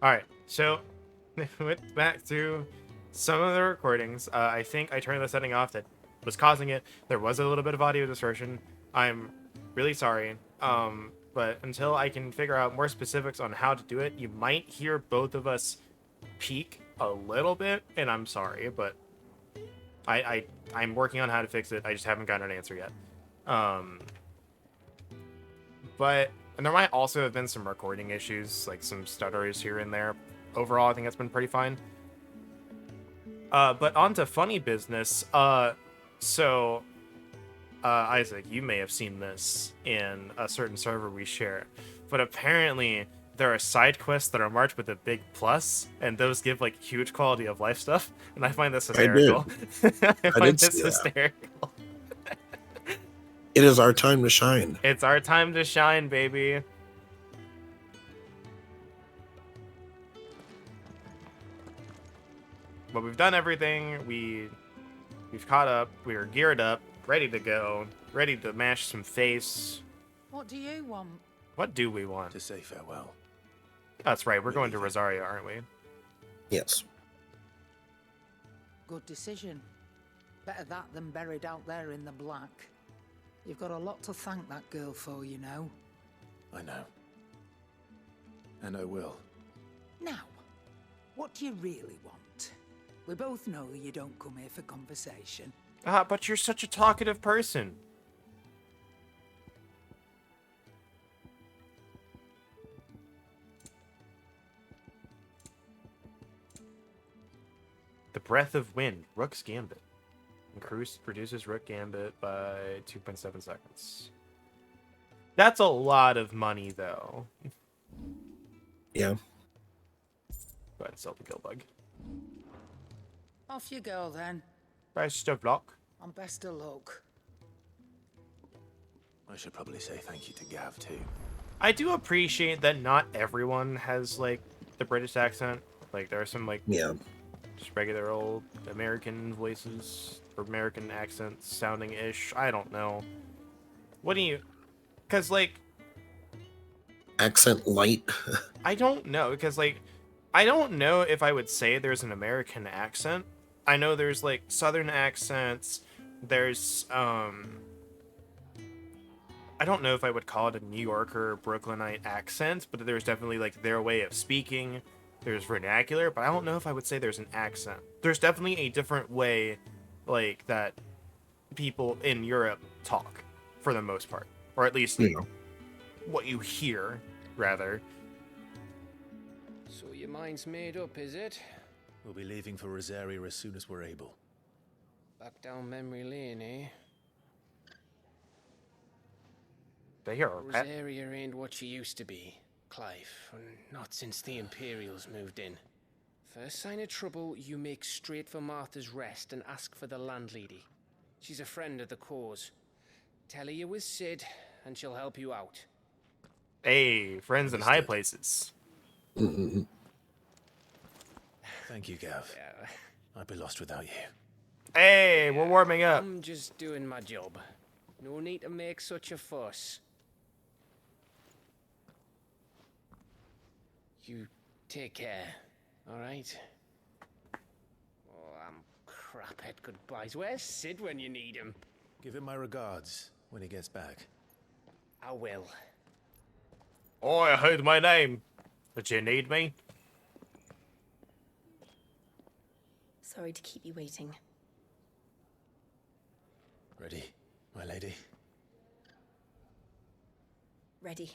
All right, so went back to some of the recordings. I think I turned the setting off that was causing it. There was a little bit of audio distortion. I'm really sorry. But until I can figure out more specifics on how to do it, you might hear both of us peak a little bit, and I'm sorry, but I'm working on how to fix it. I just haven't gotten an answer yet. Um, but and there might also have been some recording issues, like some stutters here and there. Overall, I think that's been pretty fine. But on to funny business. So Isaac, you may have seen this in a certain server we share, but apparently there are side quests that are marked with a big plus, and those give like huge quality of life stuff, and I find this I did. hysterical. I I find did this see that. hysterical. It is our time to shine. It's our time to shine, baby. But we've done everything. We've caught up. We are geared up, ready to go, ready to mash some face. What do you want? What do we want? To say farewell. That's right. We're going to Rosario, aren't we? Yes. Good decision. Better that than buried out there in the black. You've got a lot to thank that girl for, you know. I know. And I will. Now, what do you really want? We both know you don't come here for conversation. But you're such a talkative person. The Breath of Wind, Rook's Gambit. Reduces Rook Gambit by 2.7 seconds. That's a lot of money, though. Yeah. Go ahead and sell the Guild Bug. Off you go, then. Best of luck. And best of luck. I should probably say thank you to Gav, too. I do appreciate that not everyone has, like, the British accent. Like, there are some, like, Yeah. just regular old American voices or American accents sounding ish. I don't know. What do you. Because, like, Accent light. I don't know. Because, like, I don't know if I would say there's an American accent. I know there's, like, Southern accents. There's, I don't know if I would call it a New Yorker or Brooklynite accent, but there's definitely, like, their way of speaking. There's vernacular, but I don't know if I would say there's an accent. There's definitely a different way, like, that people in Europe talk, for the most part. Or at least, Yeah. what you hear, rather. So your mind's made up, is it? We'll be leaving for Rosaria as soon as we're able. Back down memory lane, eh? They hear a pet. Rosaria ain't what she used to be, Clive. Not since the Imperials moved in. First sign of trouble, you make straight for Martha's Rest and ask for the landlady. She's a friend of the cause. Tell her you was Sid, and she'll help you out. Hey, friends in high places. Mm-hmm. Thank you, Gav. Yeah, I'd be lost without you. Hey, we're warming up. I'm just doing my job. No need to make such a fuss. You take care, all right? Oh, I'm crap at goodbyes. Where's Sid when you need him? Give him my regards when he gets back. I will. Oh, I heard my name. Did you need me? Sorry to keep you waiting. Ready, my lady? Ready.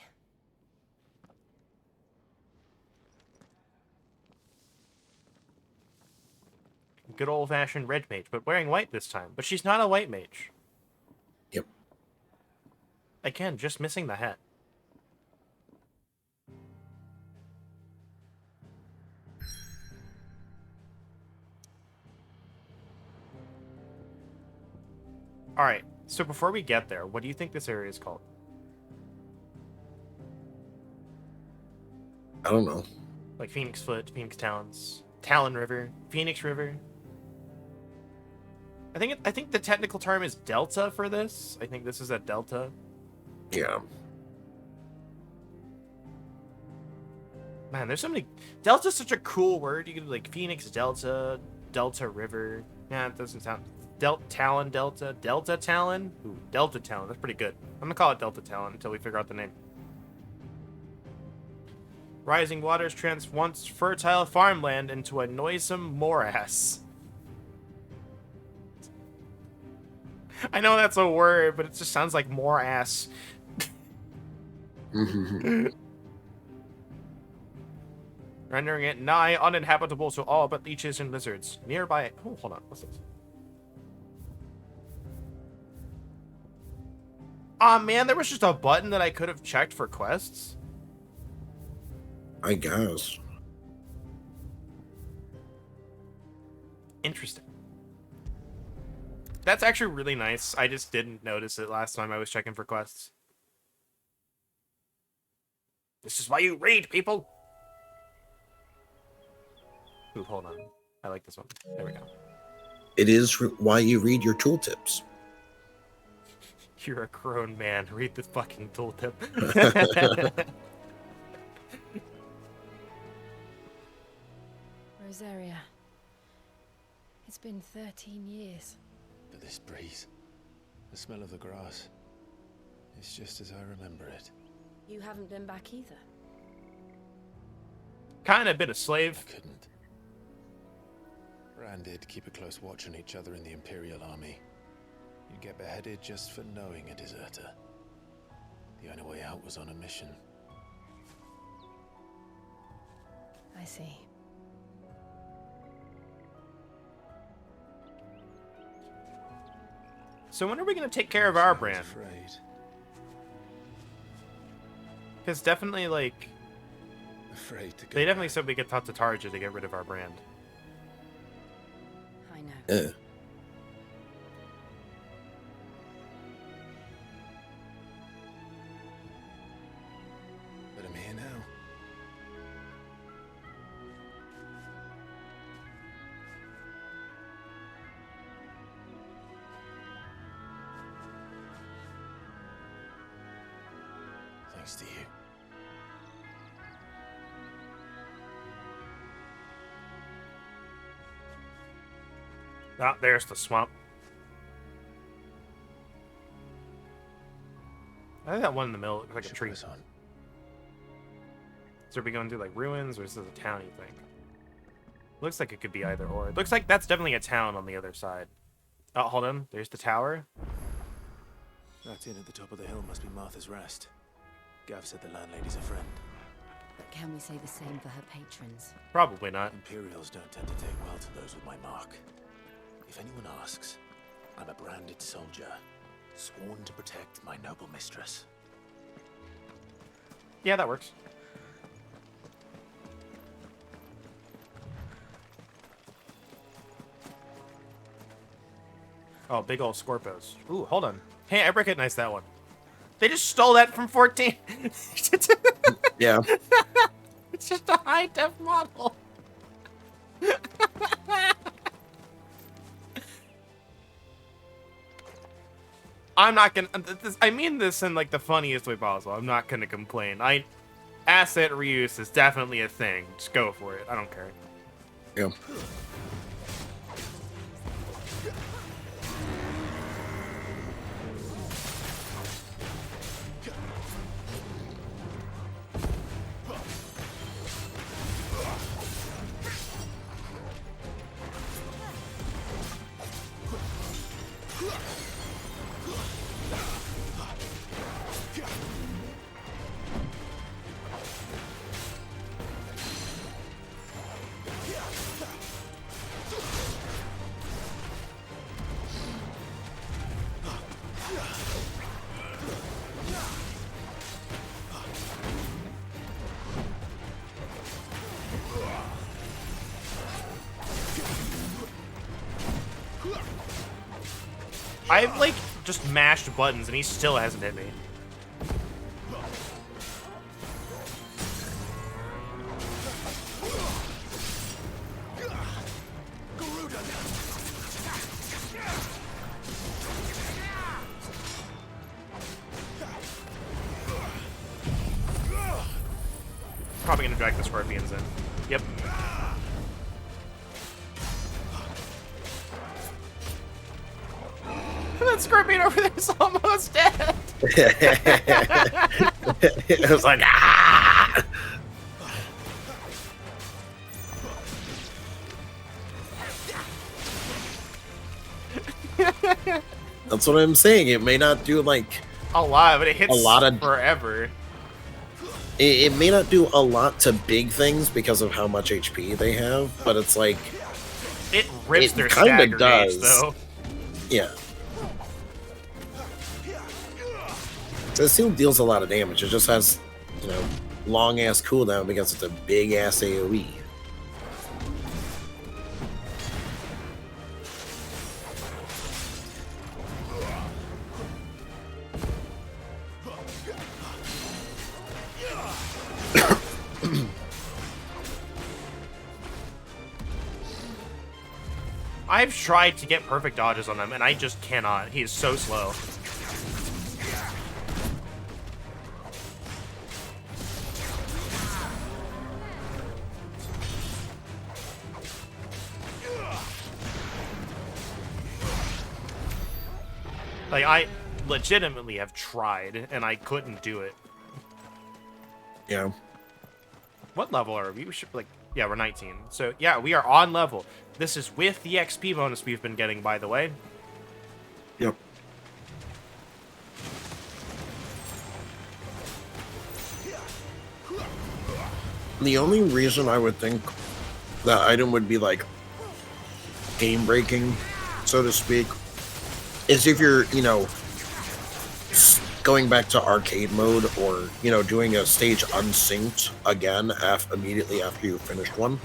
Good old-fashioned red mage, but wearing white this time. But she's not a white mage. Yep. Again, just missing the hat. Alright, so before we get there, what do you think this area is called? I don't know. Like Phoenix Foot, Phoenix Talons, Talon River, Phoenix River. I think the technical term is Delta for this. I think this is a Delta. Yeah. Man, there's so many. Delta's such a cool word. You could like Phoenix Delta, Delta River. Yeah, it doesn't sound. Talon Delta, Delta Talon. Ooh, Delta Talon. That's pretty good. I'm gonna call it Delta Talon until we figure out the name. Rising waters once fertile farmland into a noisome morass. I know that's a word, but it just sounds like morass. Rendering it nigh uninhabitable to all but leeches and lizards. Nearby. Oh, hold on. What's this? Aw, man, there was just a button that I could have checked for quests. I guess. Interesting. That's actually really nice. I just didn't notice it last time I was checking for quests. This is why you read, people! Ooh, hold on. I like this one. There we go. It is why you read your tooltips. You're a grown man. Read this fucking tooltip. Rosaria. It's been 13 years. But this breeze, the smell of the grass, it's just as I remember it. You haven't been back either. Kind of been a slave. I couldn't. Rand did keep a close watch on each other in the Imperial Army. You'd get beheaded just for knowing a deserter. The only way out was on a mission. I see. So when are we going to take care of our I was brand? afraid. Because definitely, like, Afraid to go they definitely back. said we could talk to Tarja to get rid of our brand. I know. But I'm here now. Thanks to you. Ah, there's the swamp. I think that one in the middle looks like a Should tree. press on. So are we going through like ruins, or is this a town, you think? Looks like it could be either or. It looks like that's definitely a town on the other side. Oh, hold on. There's the tower. That inn at the top of the hill must be Martha's Rest. Gav said the landlady's a friend. But can we say the same for her patrons? Probably not. Imperials don't tend to take well to those with my mark. If anyone asks, I'm a branded soldier, sworn to protect my noble mistress. Yeah, that works. Oh, big old Scorpios. Ooh, hold on. Hey, I recognize that one. They just stole that from 14. Yeah. It's just a high-def model. I'm not gonna. I mean this in like the funniest way possible. I'm not gonna complain. Asset reuse is definitely a thing. Just go for it. I don't care. Yeah. I've like just mashed buttons and he still hasn't hit me. probably gonna drag the scorpions in. Yep. That scorpion over there is almost dead. It was like, ah! That's what I'm saying. It may not do like A lot, but it hits A lot of- forever. it may not do a lot to big things because of how much HP they have, but it's like, It rips It their kinda stagger gauge, does. though. yeah. So it still deals a lot of damage. It just has, long ass cooldown because it's a big ass AoE. I've tried to get perfect dodges on him, and I just cannot. He is so slow. Like, I legitimately have tried, and I couldn't do it. Yeah. What level are we? We should, like, yeah, we're 19. So, yeah, we are on level. This is with the XP bonus we've been getting, by the way. Yep. The only reason I would think that item would be like game breaking, so to speak, is if you're, going back to arcade mode or, doing a stage unsynced again immediately after you finished one.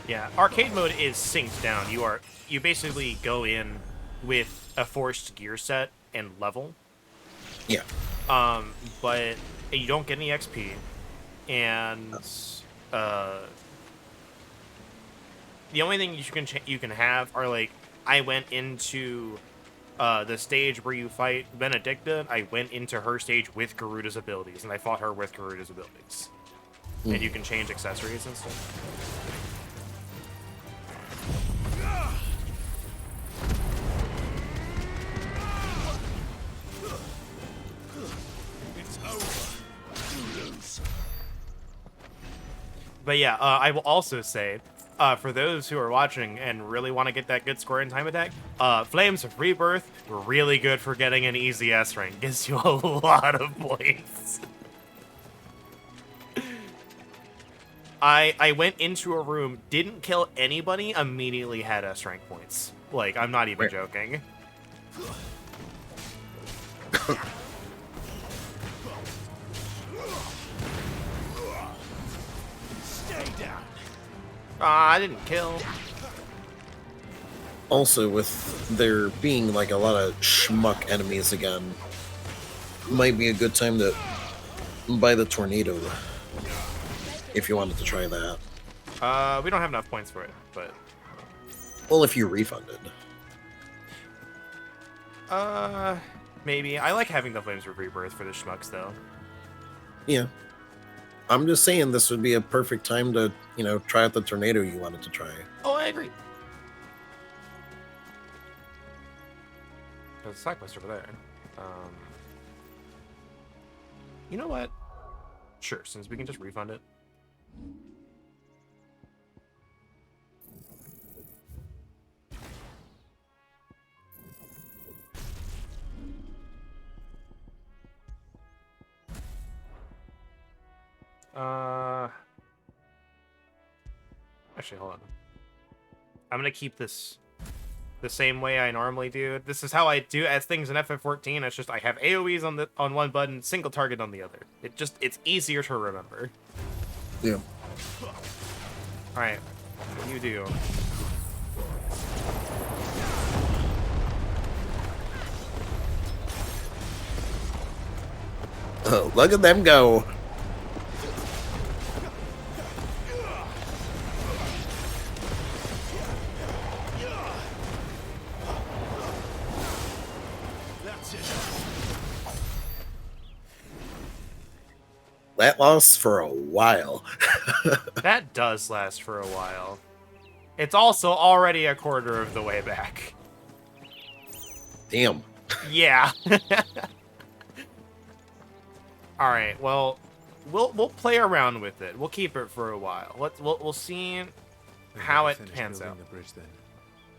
Yeah, arcade mode is synced down. You basically go in with a forced gear set and level. Yeah. But you don't get any XP, and the only thing you can have are, like, I went into the stage where you fight Benedicta. I went into her stage with Garuda's abilities, and I fought her with Garuda's abilities. And you can change accessories and stuff. But yeah, I will also say, for those who are watching and really want to get that good score in time attack, Flames of Rebirth, really good for getting an easy S rank. Gives you a lot of points. I went into a room, didn't kill anybody, immediately had S rank points. Like, I'm not even joking. I didn't kill. Also, with there being like a lot of schmuck enemies again, might be a good time to buy the tornado if you wanted to try that. We don't have enough points for it, but Well, if you refunded. maybe. I like having the Flames of Rebirth for the schmucks, though. Yeah. I'm just saying this would be a perfect time to, try out the tornado you wanted to try. Oh, I agree. There's a side quest over there. You know what? Sure, since we can just refund it. Actually, hold on. I'm gonna keep this the same way I normally do. This is how I do as things in FF14. It's just I have AoEs on one button, single target on the other. It's easier to remember. Yeah. All right, what do you do? Oh, look at them go. that lasts for a while. That does last for a while. It's also already a quarter of the way back. Damn. Yeah. All right. Well, we'll play around with it. We'll keep it for a while. We'll see how it pans out. The bridge, then.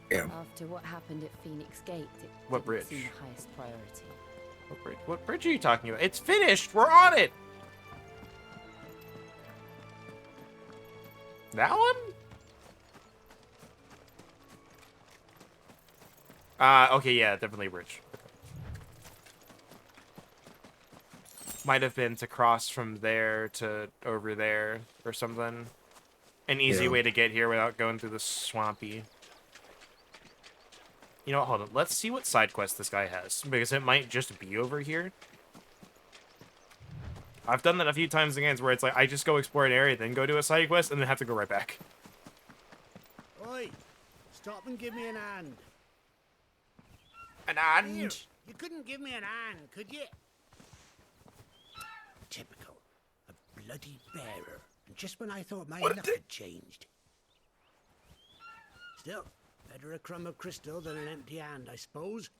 Yeah. After what happened at Phoenix Gate, it What didn't bridge? seem the highest priority. What bridge are you talking about? It's finished. We're on it. That one? Okay, yeah, definitely bridge. Okay. Might have been to cross from there to over there or something. An easy Yeah. way to get here without going through the swampy. You know what, hold on. Let's see what side quest this guy has, because it might just be over here. I've done that a few times in games where it's like, I just go explore an area, then go do a side quest, and then have to go right back. Oi! Stop and give me an hand. And Here, you couldn't give me an hand, could you? Typical. A bloody bearer. And just when I thought my luck had changed. Still, better a crumb of crystal than an empty hand, I suppose.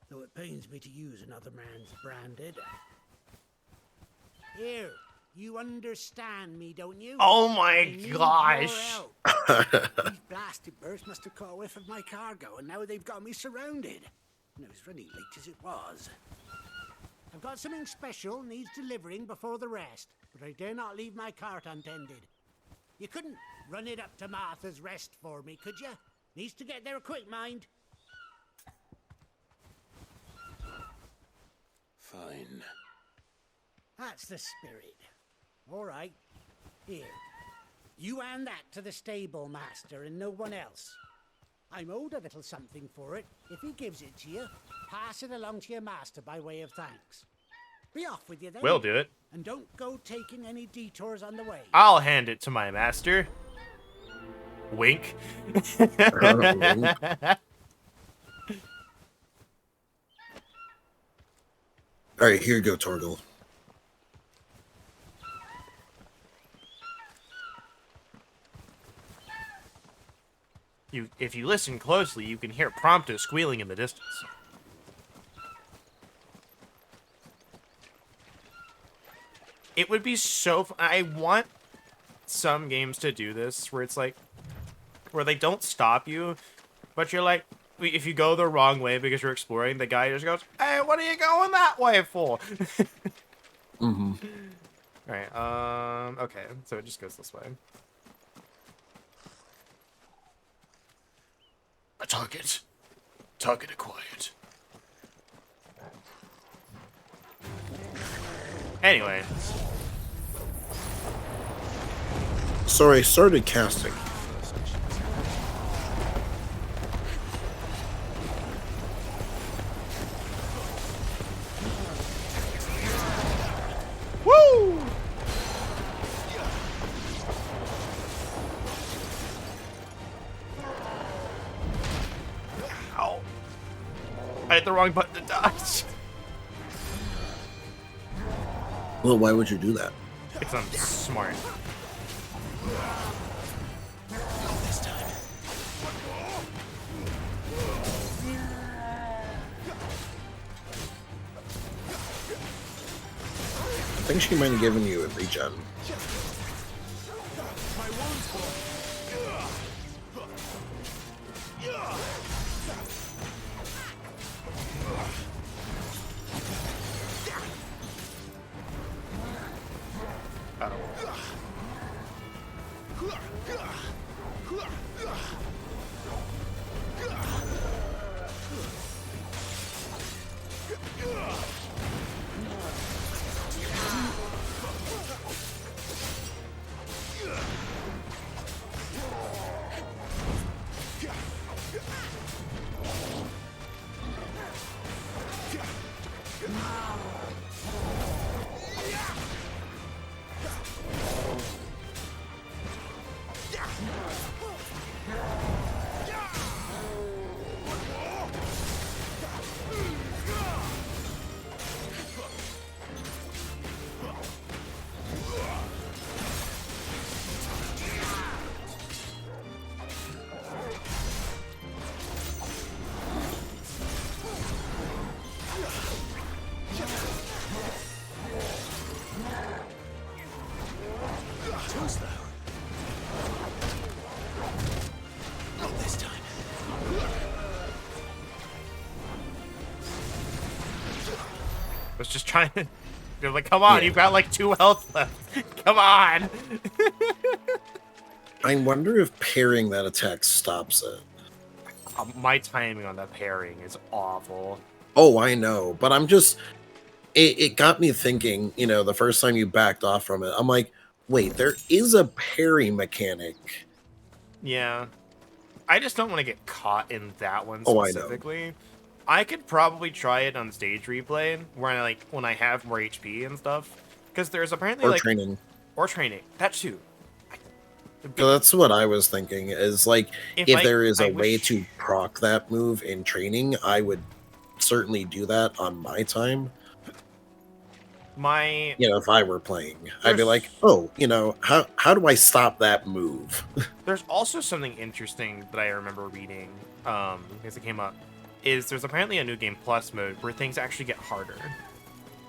Though it pains me to use another man's branded. Here, you understand me, don't you? Oh my I need your gosh. help. These blasted birds must have caught a whiff of my cargo, and now they've got me surrounded. And it was running late as it was. I've got something special needs delivering before the rest, but I dare not leave my cart untended. You couldn't run it up to Martha's Rest for me, could you? Needs to get there quick, mind. Fine. That's the spirit. All right. Here. You hand that to the stable master and no one else. I'm owed a little something for it. If he gives it to you, pass it along to your master by way of thanks. Be off with you then. We'll do it. And don't go taking any detours on the way. I'll hand it to my master. Wink. Alright, here you go, Torgal. If you listen closely, you can hear Prompto squealing in the distance. It would be so I want some games to do this, where it's like, where they don't stop you, but you're like, if you go the wrong way because you're exploring, the guy just goes, "Hey, what are you going that way for?" Mm-hmm. Alright, okay, so it just goes this way. A target. Target acquired. Anyway. Sorry, I started casting. Woo! Ow. I hit the wrong button to dodge. Well, why would you do that? Because I'm smart. This time. I think she might have given you a regen. close, though. Not this time. I was just trying to... They're like, come on, Yeah. you've got like 2 health left. Come on. I wonder if parrying that attack stops it. My timing on that parrying is awful. Oh, I know, but I'm just... It got me thinking, you know, the first time you backed off from it, I'm like, wait, there is a parry mechanic. Yeah. I just don't want to get caught in that one Oh, I know. specifically. I could probably try it on stage replay, where I like when I have more HP and stuff. Because there's apparently Or like... training. Or training. That too. So that's what I was thinking, is like, if there is a way wish- to proc that move in training, I would certainly do that on my time. My... You know, if I were playing, I'd be There's- like, oh, you know, how do I stop that move? There's also something interesting that I remember reading, as it came up, is there's apparently a New Game Plus mode where things actually get harder.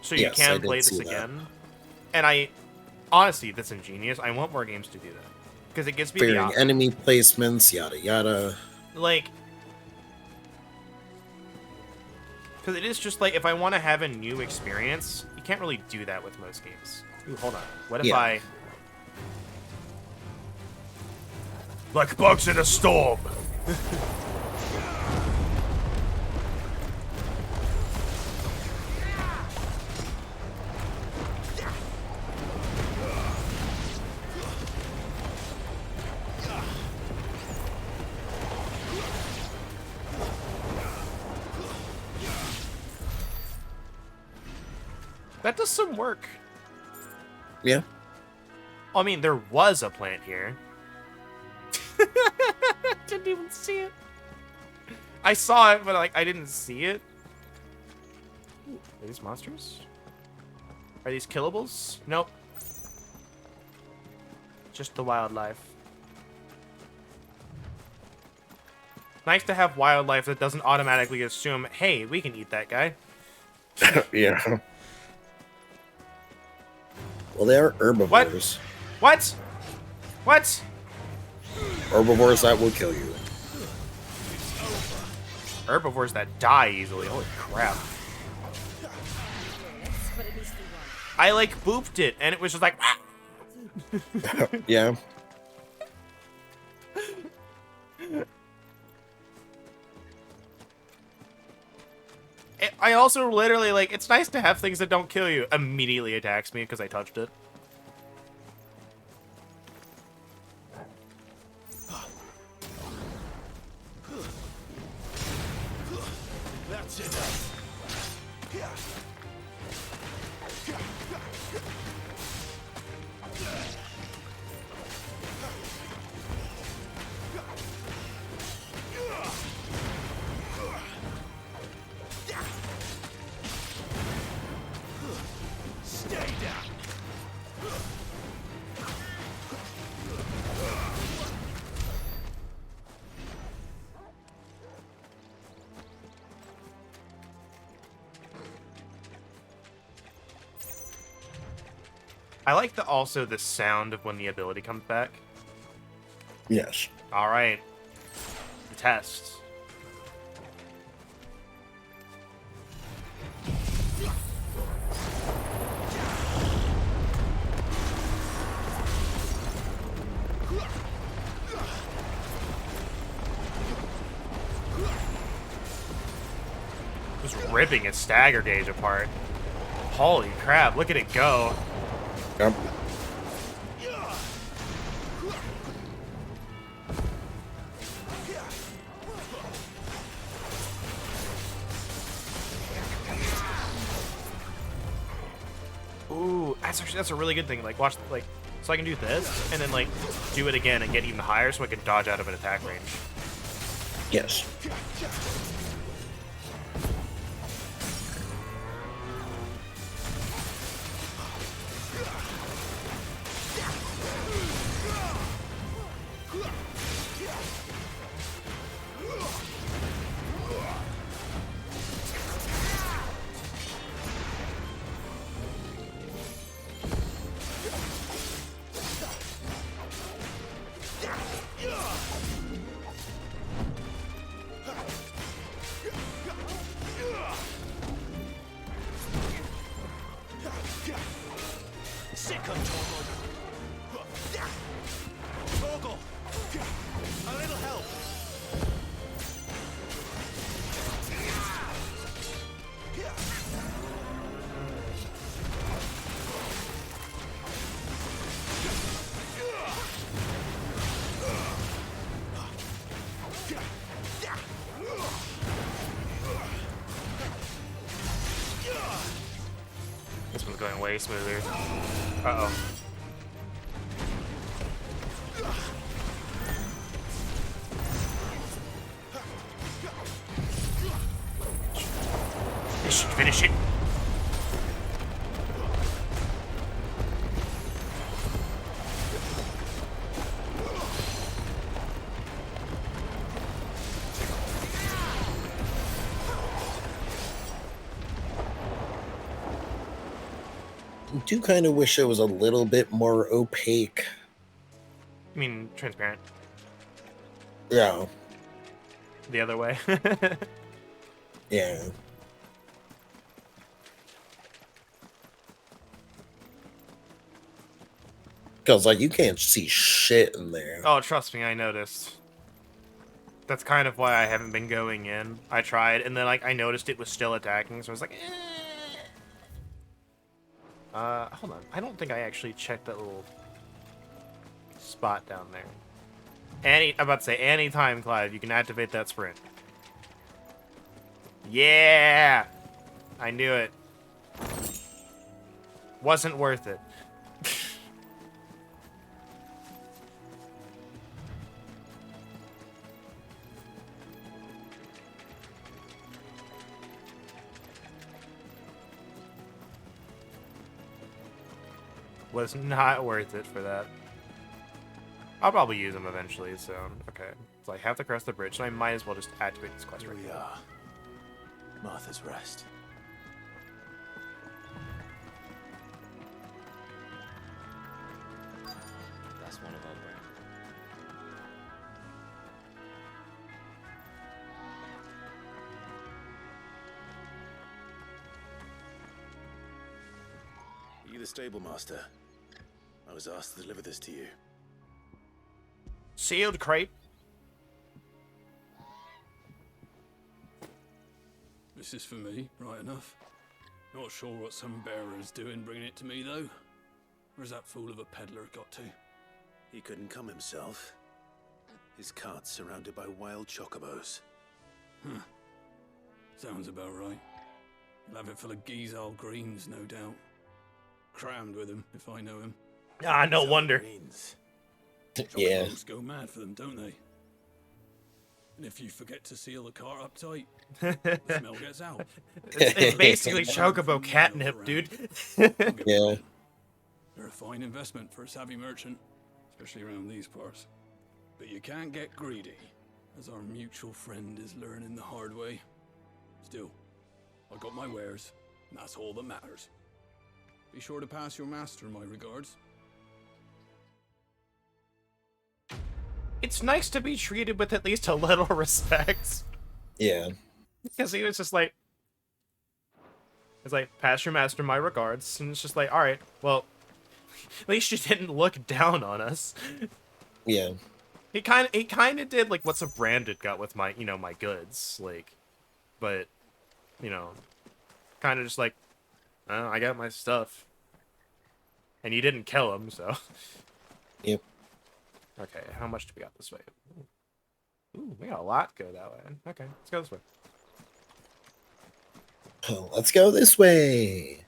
So you Yes, I can did play this see that. again. And honestly, that's ingenious. I want more games to do that. Because it gives me the Varying option. enemy placements, yada yada. Like, because it is just like, if I want to have a new experience, you can't really do that with most games. Ooh, hold on. What if Yeah. I... Like bugs in a storm! That does some work. Yeah. I mean, there was a plant here. Didn't even see it. I saw it, but like I didn't see it. Ooh, are these monsters? Are these killables? Nope. Just the wildlife. Nice to have wildlife that doesn't automatically assume, hey, we can eat that guy. Yeah. Well, they are herbivores. What? What? Herbivores that will kill you. Herbivores that die easily. Holy crap. I like booped it and it was just like Yeah. I also literally like, it's nice to have things that don't kill you. Immediately attacks me because I touched it. That's enough. Stay down. I like the sound of when the ability comes back. Yes. All right. The test. Just ripping its stagger gauge apart. Holy crap, look at it go. Yep. Ooh, that's a really good thing. Like, watch, like, so I can do this, and then, like, do it again and get even higher so I can dodge out of an attack range. Yes. way smoother. Uh-oh. This should finish it. I do kind of wish it was a little bit more opaque. I mean, transparent. Yeah. The other way. Yeah. Because, like, you can't see shit in there. Oh, trust me, I noticed. That's kind of why I haven't been going in. I tried, and then, like, I noticed it was still attacking, so I was like, hold on. I don't think I actually checked that little spot down there. I'm about to say, anytime, Clive, you can activate that sprint. Yeah! I knew it. Wasn't worth it. Was not worth it for that. I'll probably use them eventually, so okay. So I have to cross the bridge, and I might as well just activate this quest Here right we now. are. Martha's Rest. That's one of our brand. Are you the stable master? I was asked to deliver this to you. Sealed crate. This is for me, right enough. Not sure what some bearer's doing bringing it to me, though. Where's that fool of a peddler got to? He couldn't come himself. His cart's surrounded by wild chocobos. Huh. Sounds about right. He'll have it full of Gizal greens, no doubt. Crammed with them, if I know him. Ah, no wonder. Greens. Yeah. Chocobos go mad for them, don't they? And if you forget to seal the cart up tight, the smell gets out. It's basically Chocobo catnip, dude. Yeah. They're a fine investment for a savvy merchant, especially around these parts. But you can't get greedy, as our mutual friend is learning the hard way. Still, I got my wares, and that's all that matters. Be sure to pass your master my regards. It's nice to be treated with at least a little respect. Yeah. Because he was just like... It's like, pass your master my regards. And it's just like, alright, well... At least you didn't look down on us. Yeah. He kind of did, like, what's a branded got with my, you know, my goods. Like, but, you know... Kind of just like, I got my stuff. And you didn't kill him, so... Yep. Okay, how much do we got this way? Ooh, we got a lot go that way. Okay, let's go this way. Oh, let's go this way.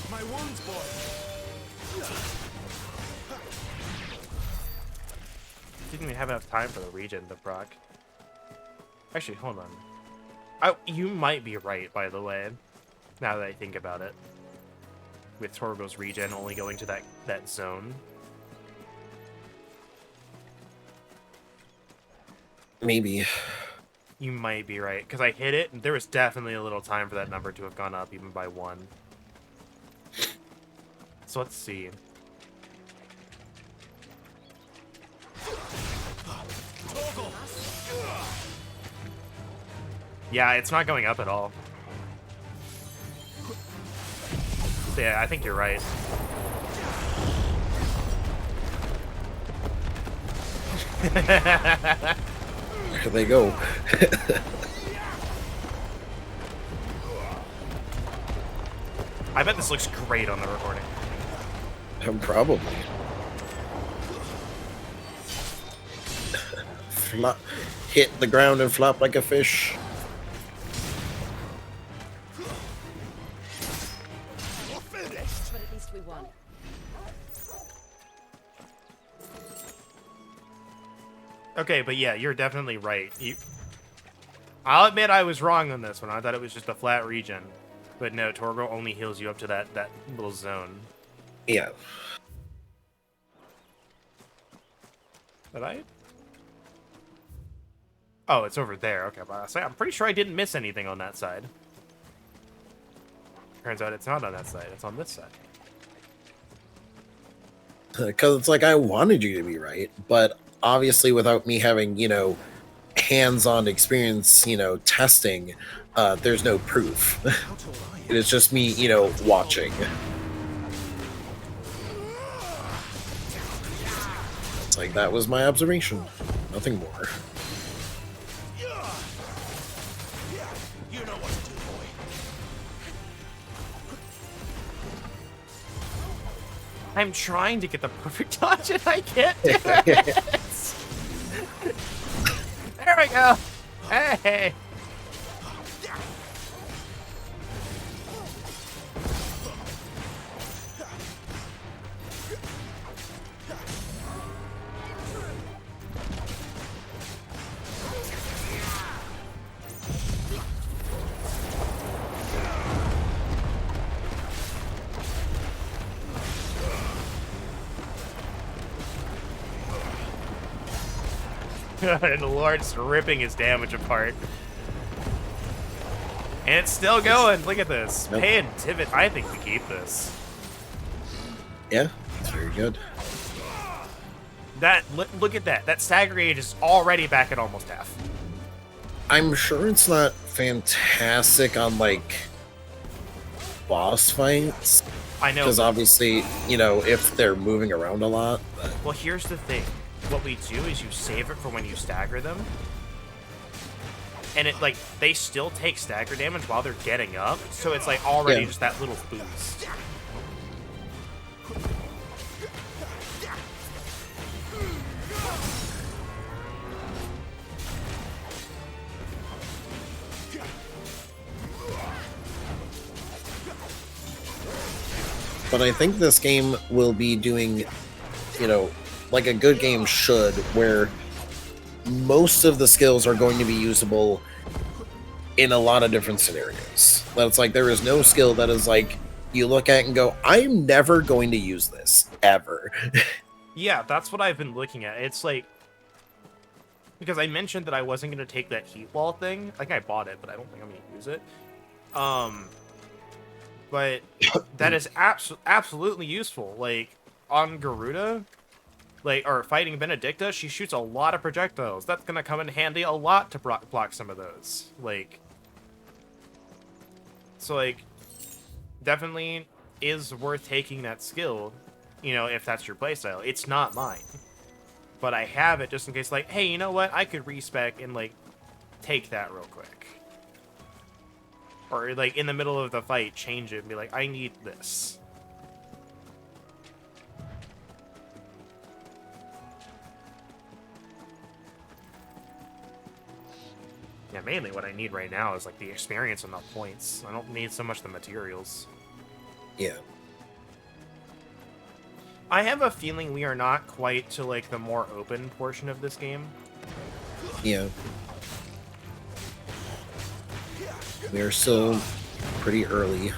My wounds, boy. Didn't even have enough time for the regen to proc. Actually, hold on. Oh, you might be right, by the way. Now that I think about it. With Torgo's regen only going to that zone. Maybe. You might be right, because I hit it, and there was definitely a little time for that number to have gone up, even by 1. So let's see. Yeah, it's not going up at all. So yeah, I think you're right. they go. I bet this looks great on the recording. Probably. Hit the ground and flop like a fish. But at least we won. Okay, but yeah, you're definitely right. I'll admit I was wrong on this one. I thought it was just a flat region. But no, Torgo only heals you up to that little zone. Yeah. Did I? Oh, it's over there. Okay, but I'm pretty sure I didn't miss anything on that side. Turns out it's not on that side. It's on this side. Because it's like, I wanted you to be right, but obviously without me having, you know, hands-on experience, you know, testing, there's no proof. It is just me, you know, watching. It's like, that was my observation. Nothing more. You know what to do, boy. I'm trying to get the perfect dodge and I can't do it. There we go. Hey. And the Lord's ripping his damage apart. And it's still going. Look at this. Nope. Pay and Tivit. I think we keep this. Yeah, it's very good. Look at that. That stagger age is already back at almost half. I'm sure it's not fantastic on, like, boss fights. I know. Because obviously, you know, if they're moving around a lot. But... Well, here's the thing. What we do is you save it for when you stagger them. And it, like, they still take stagger damage while they're getting up. So it's, like, already just that little boost. But I think this game will be doing, you know, like a good game should, where most of the skills are going to be usable in a lot of different scenarios. That's like, there is no skill that is like, you look at and go, I'm never going to use this, ever. Yeah, that's what I've been looking at. It's like, because I mentioned that I wasn't going to take that heat wall thing. Like, I bought it, but I don't think I'm going to use it. But that is absolutely useful. Like, on Garuda, like, or fighting Benedicta, she shoots a lot of projectiles. That's going to come in handy a lot to block some of those. Like, so, like, definitely is worth taking that skill, you know, if that's your playstyle. It's not mine. But I have it just in case, like, hey, you know what? I could respec and, like, take that real quick. Or, like, in the middle of the fight, change it and be like, I need this. Yeah, mainly what I need right now is, like, the experience and the points. I don't need so much the materials. Yeah. I have a feeling we are not quite to, like, the more open portion of this game. Yeah. We are still pretty early.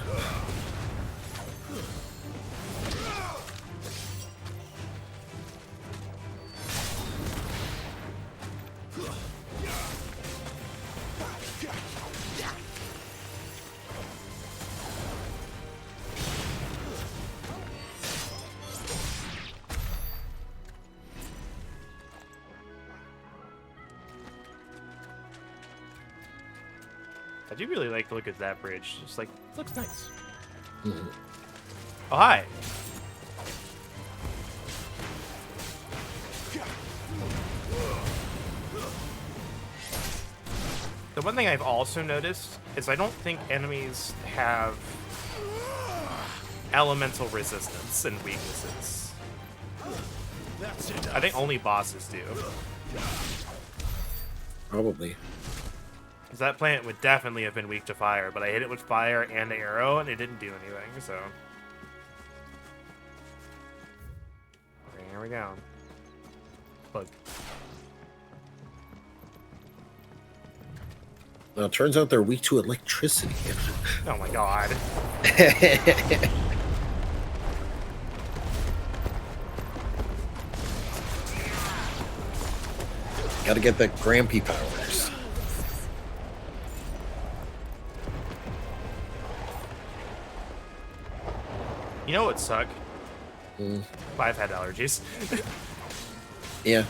I do really like to look at that bridge. Just like, it looks nice. Mm-hmm. Oh, hi. The one thing I've also noticed is I don't think enemies have elemental resistance and weaknesses. I think only bosses do. Probably. Because that plant would definitely have been weak to fire, but I hit it with fire and arrow, and it didn't do anything, so... Here we go. Bug. Now, it turns out they're weak to electricity. Oh my god. Gotta get the Grampy powers. You know what would suck? I've had allergies. Yeah.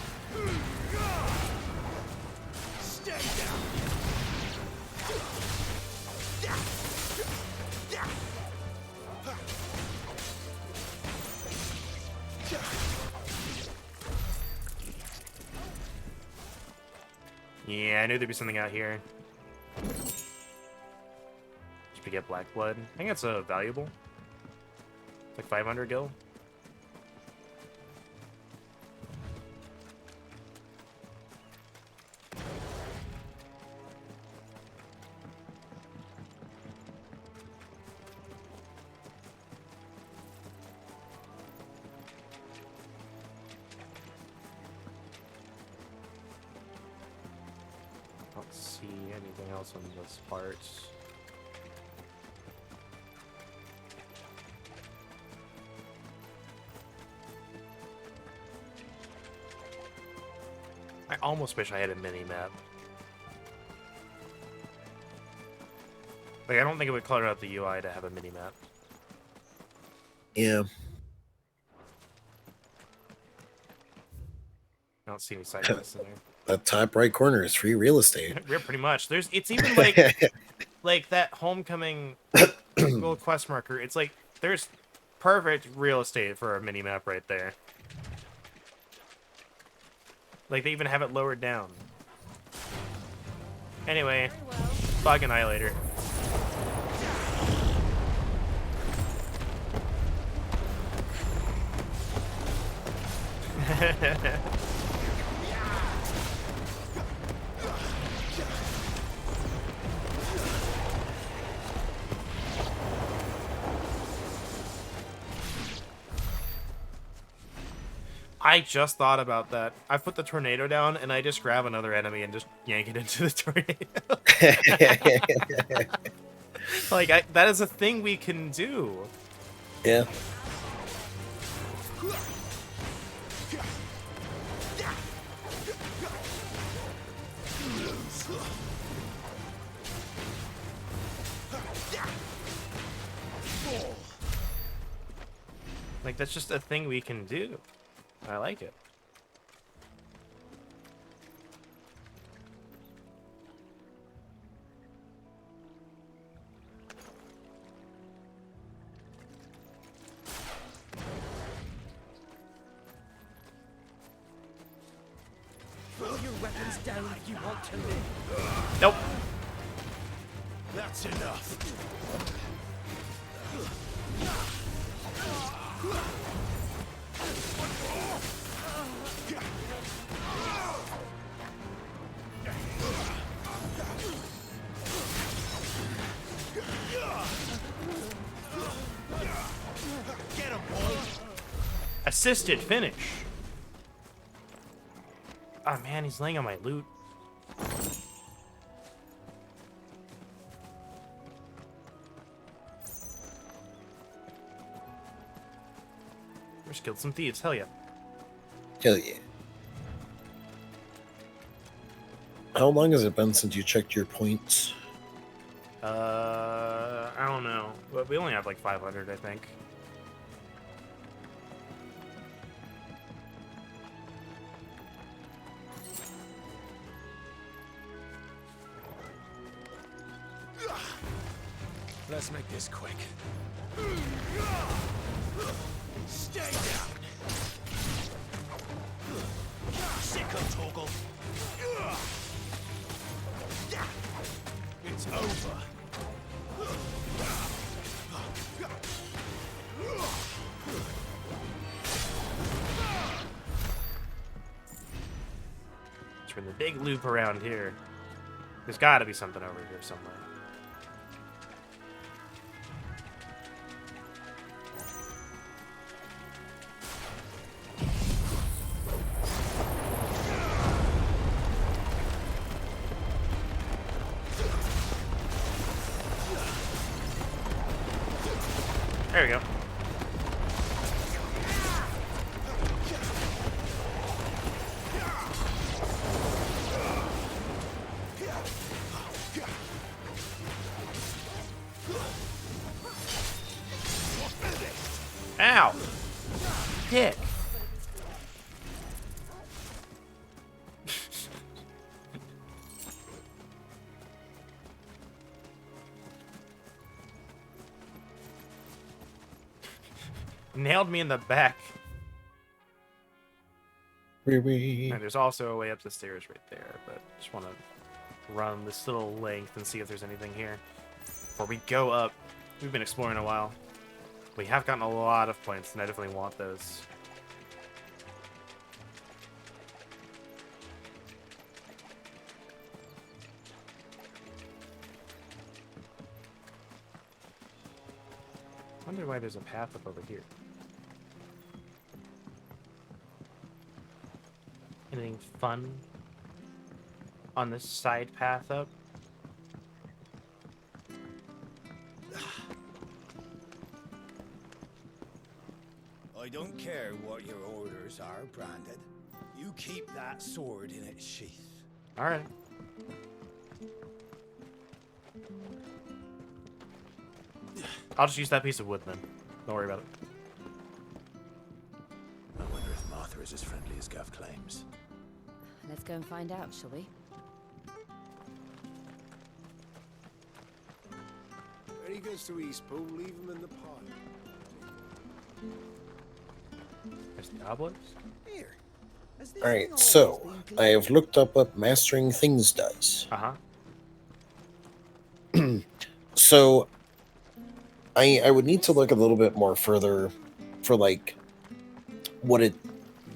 Yeah, I knew there'd be something out here. Should we get black blood? I think that's valuable. It's like 500 gil. Don't see anything else on this part. I almost wish I had a mini-map. Like, I don't think it would clutter out the UI to have a mini-map. Yeah. I don't see any side quests in there. That top right corner is free real estate. Yeah, pretty much. It's even like that homecoming gold quest marker. It's like there's perfect real estate for a mini map right there. Like they even have it lowered down. Anyway, Bug Annihilator. I just thought about that. I put the tornado down and I just grab another enemy and just yank it into the tornado. Like, that is a thing we can do. Yeah. Like, that's just a thing we can do. I like it. Throw your weapons down if you want to live. Nope. That's enough. Get him, boy. Assisted finish. Oh man, he's laying on my loot. Just killed some thieves, hell yeah. Hell yeah. How long has it been since you checked your points? I don't know. But we only have like 500, I think. Let's make this quick. Stay down. Sick of Toggle. It's over. From the big loop around here. There's got to be something over here somewhere. There we go. Ow! Dick. Nailed me in the back. And there's also a way up the stairs right there, but just want to run this little length and see if there's anything here. Before we go up, we've been exploring a while. We have gotten a lot of points, and I definitely want those. I wonder why there's a path up over here. Anything fun on this side path up? I don't care what your orders are, Brandon. You keep that sword in its sheath. Alright. I'll just use that piece of wood then. Don't worry about it. I wonder if Martha is as friendly as Gav claims. Let's go and find out, shall we? When he goes to East Pool, leave him in the pot. There's goblins? Here. Alright, so I have looked up what mastering things does. Uh-huh. So I would need to look a little bit more further for like what it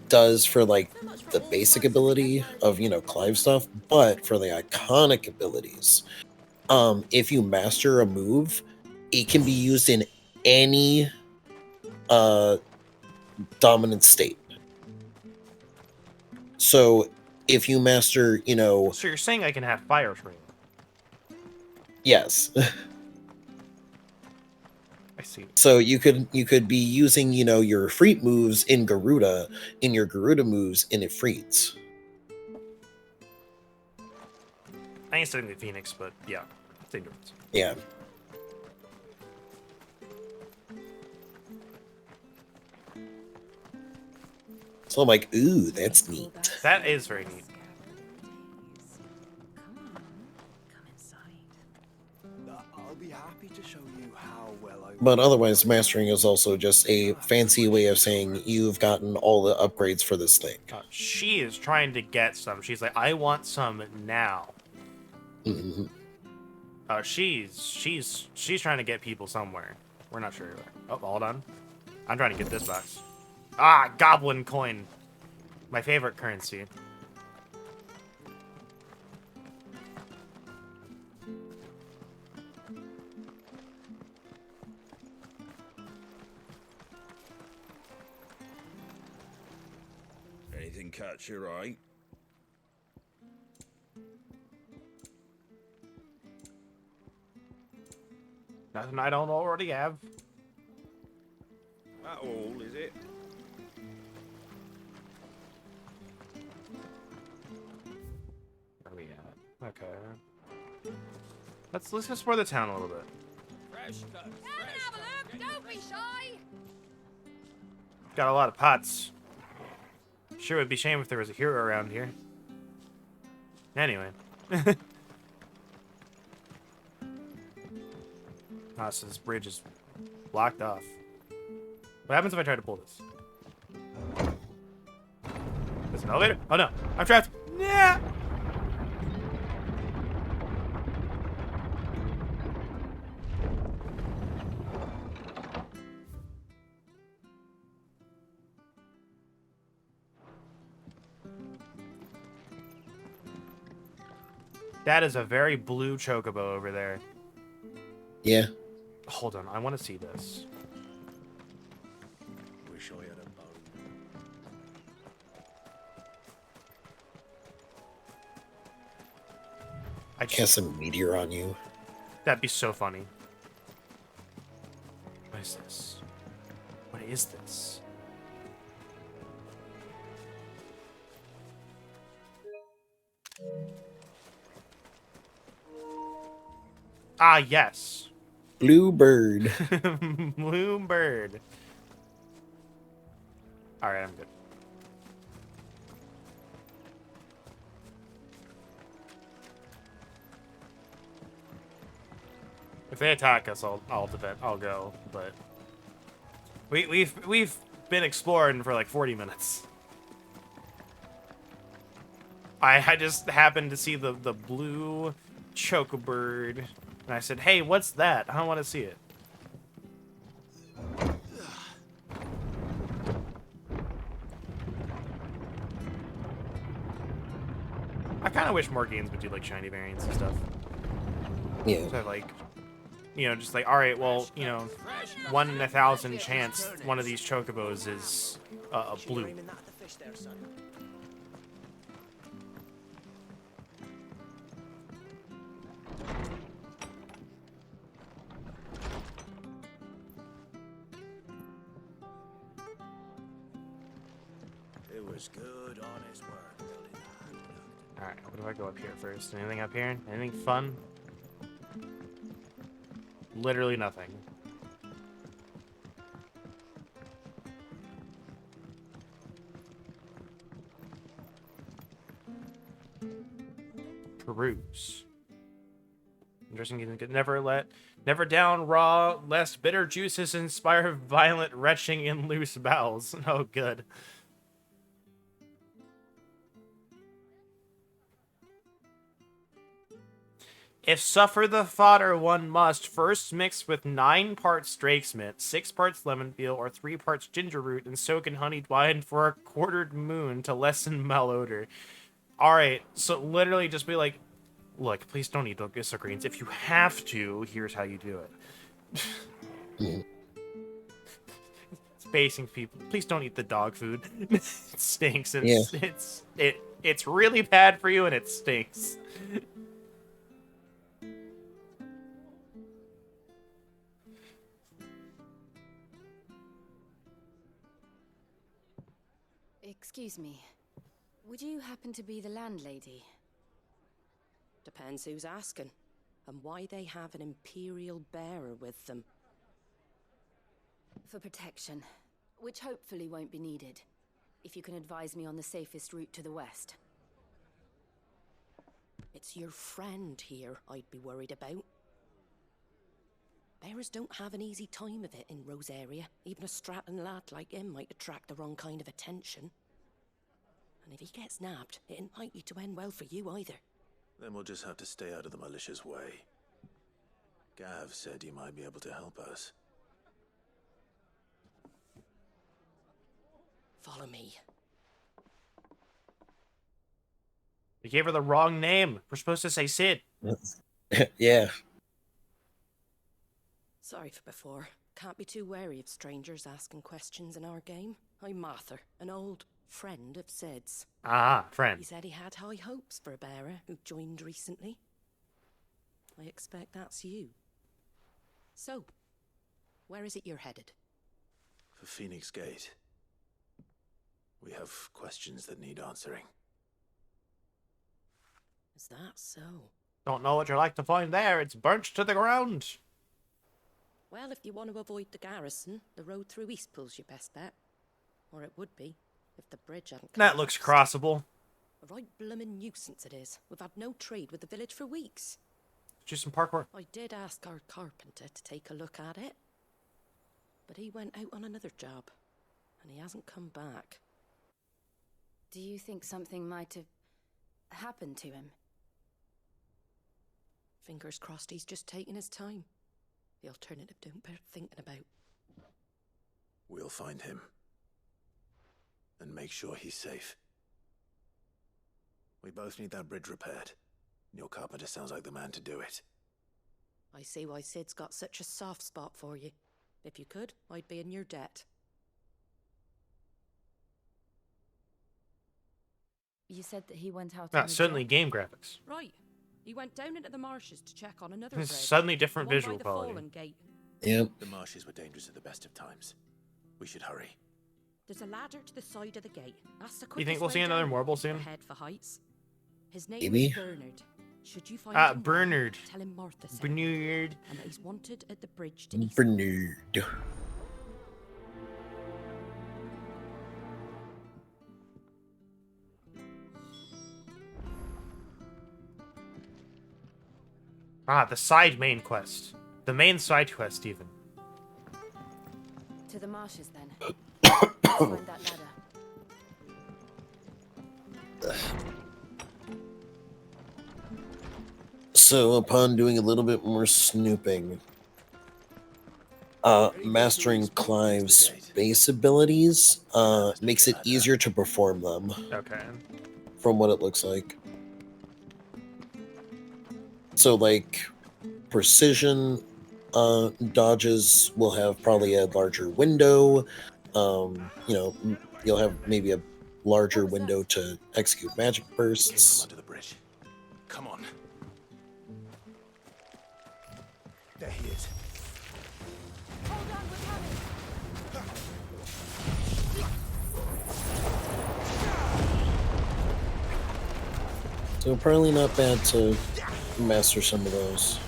does for like the basic ability of, you know, Clive stuff, but for the iconic abilities, if you master a move, it can be used in any dominant state. So if you master, you know, So you're saying I can have fire screen? yes. I see. So you could be using, you know, your Ifrit moves in Garuda, in your Garuda moves in Ifrits. I ain't studying the Phoenix, but yeah, same difference. Yeah. So I'm like, ooh, that's neat. That is very neat. Come inside. I'll be happy to show you how well I. But otherwise, mastering is also just a fancy way of saying you've gotten all the upgrades for this thing. She is trying to get some. She's like, I want some now. Mm-hmm. She's trying to get people somewhere. We're not sure. Oh, hold on. I'm trying to get this box. Ah, goblin coin. My favorite currency. Anything catch your eye? Nothing I don't already have. That all, is it? Where are we at? Okay. Let's explore the town a little bit. Come and have a look. Don't be shy. Got a lot of pots. Sure would be a shame if there was a hero around here. Anyway. Ah, so this bridge is blocked off. What happens if I try to pull this? There's an elevator? Oh no, I'm trapped! Yeah! That is a very blue chocobo over there. Yeah. Hold on, I want to see this. Wish I had a bone. I Cast a meteor on you. That'd be so funny. What is this? What is this? Ah, yes. Blue bird. Blue bird. Alright, I'm good. If they attack us, I'll defend. I'll go. But we've been exploring for like 40 minutes. I just happened to see the blue chocobird, and I said, "Hey, what's that? I want to see it." I kind of wish more games would do like shiny variants and stuff. Yeah. So like, you know, just like, all right, well, you know, 1 in 1,000 chance one of these chocobos is a blue. It was good, honest work building that. All right, where do I go up here first? Anything up here? Anything fun? Literally nothing. Peruse. Interesting. Never down raw, lest bitter juices inspire violent retching in loose bowels. Oh, good. If suffer the fodder one must, first mix with 9 parts Drake's mint, 6 parts lemon peel, or 3 parts ginger root, and soak in honeyed wine for a quartered moon to lessen malodor. Alright, so literally just be like, look, please don't eat Glycerol greens. If you have to, here's how you do it. Spacing people. Please don't eat the dog food. It stinks. And it's really bad for you and it stinks. Excuse me. Would you happen to be the landlady? Depends who's asking, and why they have an Imperial bearer with them. For protection, which hopefully won't be needed. If you can advise me on the safest route to the west. It's your friend here I'd be worried about. Bearers don't have an easy time of it in Rosaria. Even a strapping lad like him might attract the wrong kind of attention. And if he gets nabbed, it ain't likely to end well for you either. Then we'll just have to stay out of the malicious way. Gav said you might be able to help us. Follow me. You gave her the wrong name. We're supposed to say Sid. Yeah. Sorry for before. Can't be too wary of strangers asking questions in our game. I'm Martha, an old friend of Sid's. Ah, friend. He said he had high hopes for a bearer who joined recently. I expect that's you. So, where is it you're headed? For Phoenix Gate. We have questions that need answering. Is that so? Don't know what you're like to find there. It's burnt to the ground. Well, if you want to avoid the garrison, the road through Eastpool's your best bet. Or it would be, if the bridge hadn't That looks crossable. A right bloomin' nuisance it is. We've had no trade with the village for weeks. Do some parkour. I did ask our carpenter to take a look at it. But he went out on another job. And he hasn't come back. Do you think something might have happened to him? Fingers crossed he's just taking his time. The alternative don't bear thinking about. We'll find him. And make sure he's safe. We both need that bridge repaired. Your carpenter sounds like the man to do it. I see why Sid's got such a soft spot for you. If you could, I'd be in your debt. You said that he went out. Ah, suddenly game graphics. Right. He went down into the marshes to check on another bridge. Suddenly different the one visual by the quality. Fallen Gate. Yep. The marshes were dangerous at the best of times. We should hurry. There's a ladder to the side of the gate. That's the You think quickest we'll way see another down. Morble soon? Head for heights. His name Maybe. is Bernard. Should you find him, Bernard. tell him Martha sent Bernard. and that he's wanted at the bridge to East. Bernard. Ah, the side main quest. The main side quest, even. To the marshes, then. Let's find that ladder. So, upon doing a little bit more snooping, mastering Clive's base abilities makes it easier to perform them, Okay. from what it looks like. So, like, precision dodges will have probably a larger window. You know, you'll have maybe a larger window to execute magic bursts. Under the bridge. Come on. There he is. Hold on, we're coming. So probably not bad to master some of those.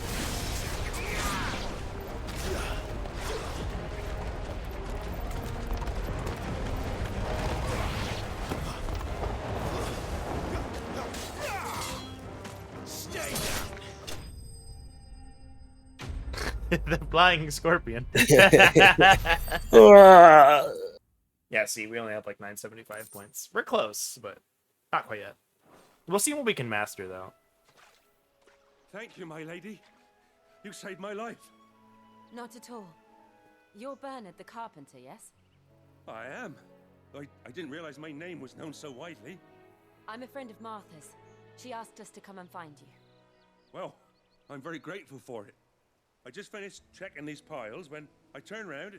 The flying scorpion. Ah. Yeah, see, we only have like 975 points. We're close, but not quite yet. We'll see what we can master, though. Thank you, my lady. You saved my life. Not at all. You're Bernard the carpenter, yes? I am. I didn't realize my name was known so widely. I'm a friend of Martha's. She asked us to come and find you. Well, I'm very grateful for it. I just finished checking these piles when I turn around.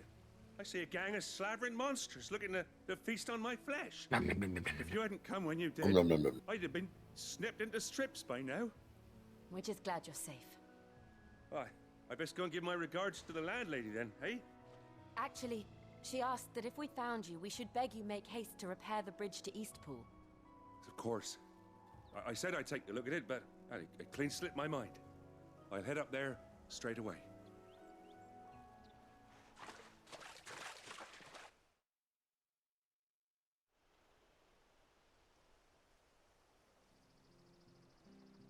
I see a gang of slavering monsters looking to feast on my flesh. If you hadn't come when you did, I'd have been snipped into strips by now. We're just glad you're safe. I best go and give my regards to the landlady then, hey? Actually, she asked that if we found you, we should beg you make haste to repair the bridge to Eastpool. Of course. I said I'd take a look at it, but it clean slipped my mind. I'll head up there straight away.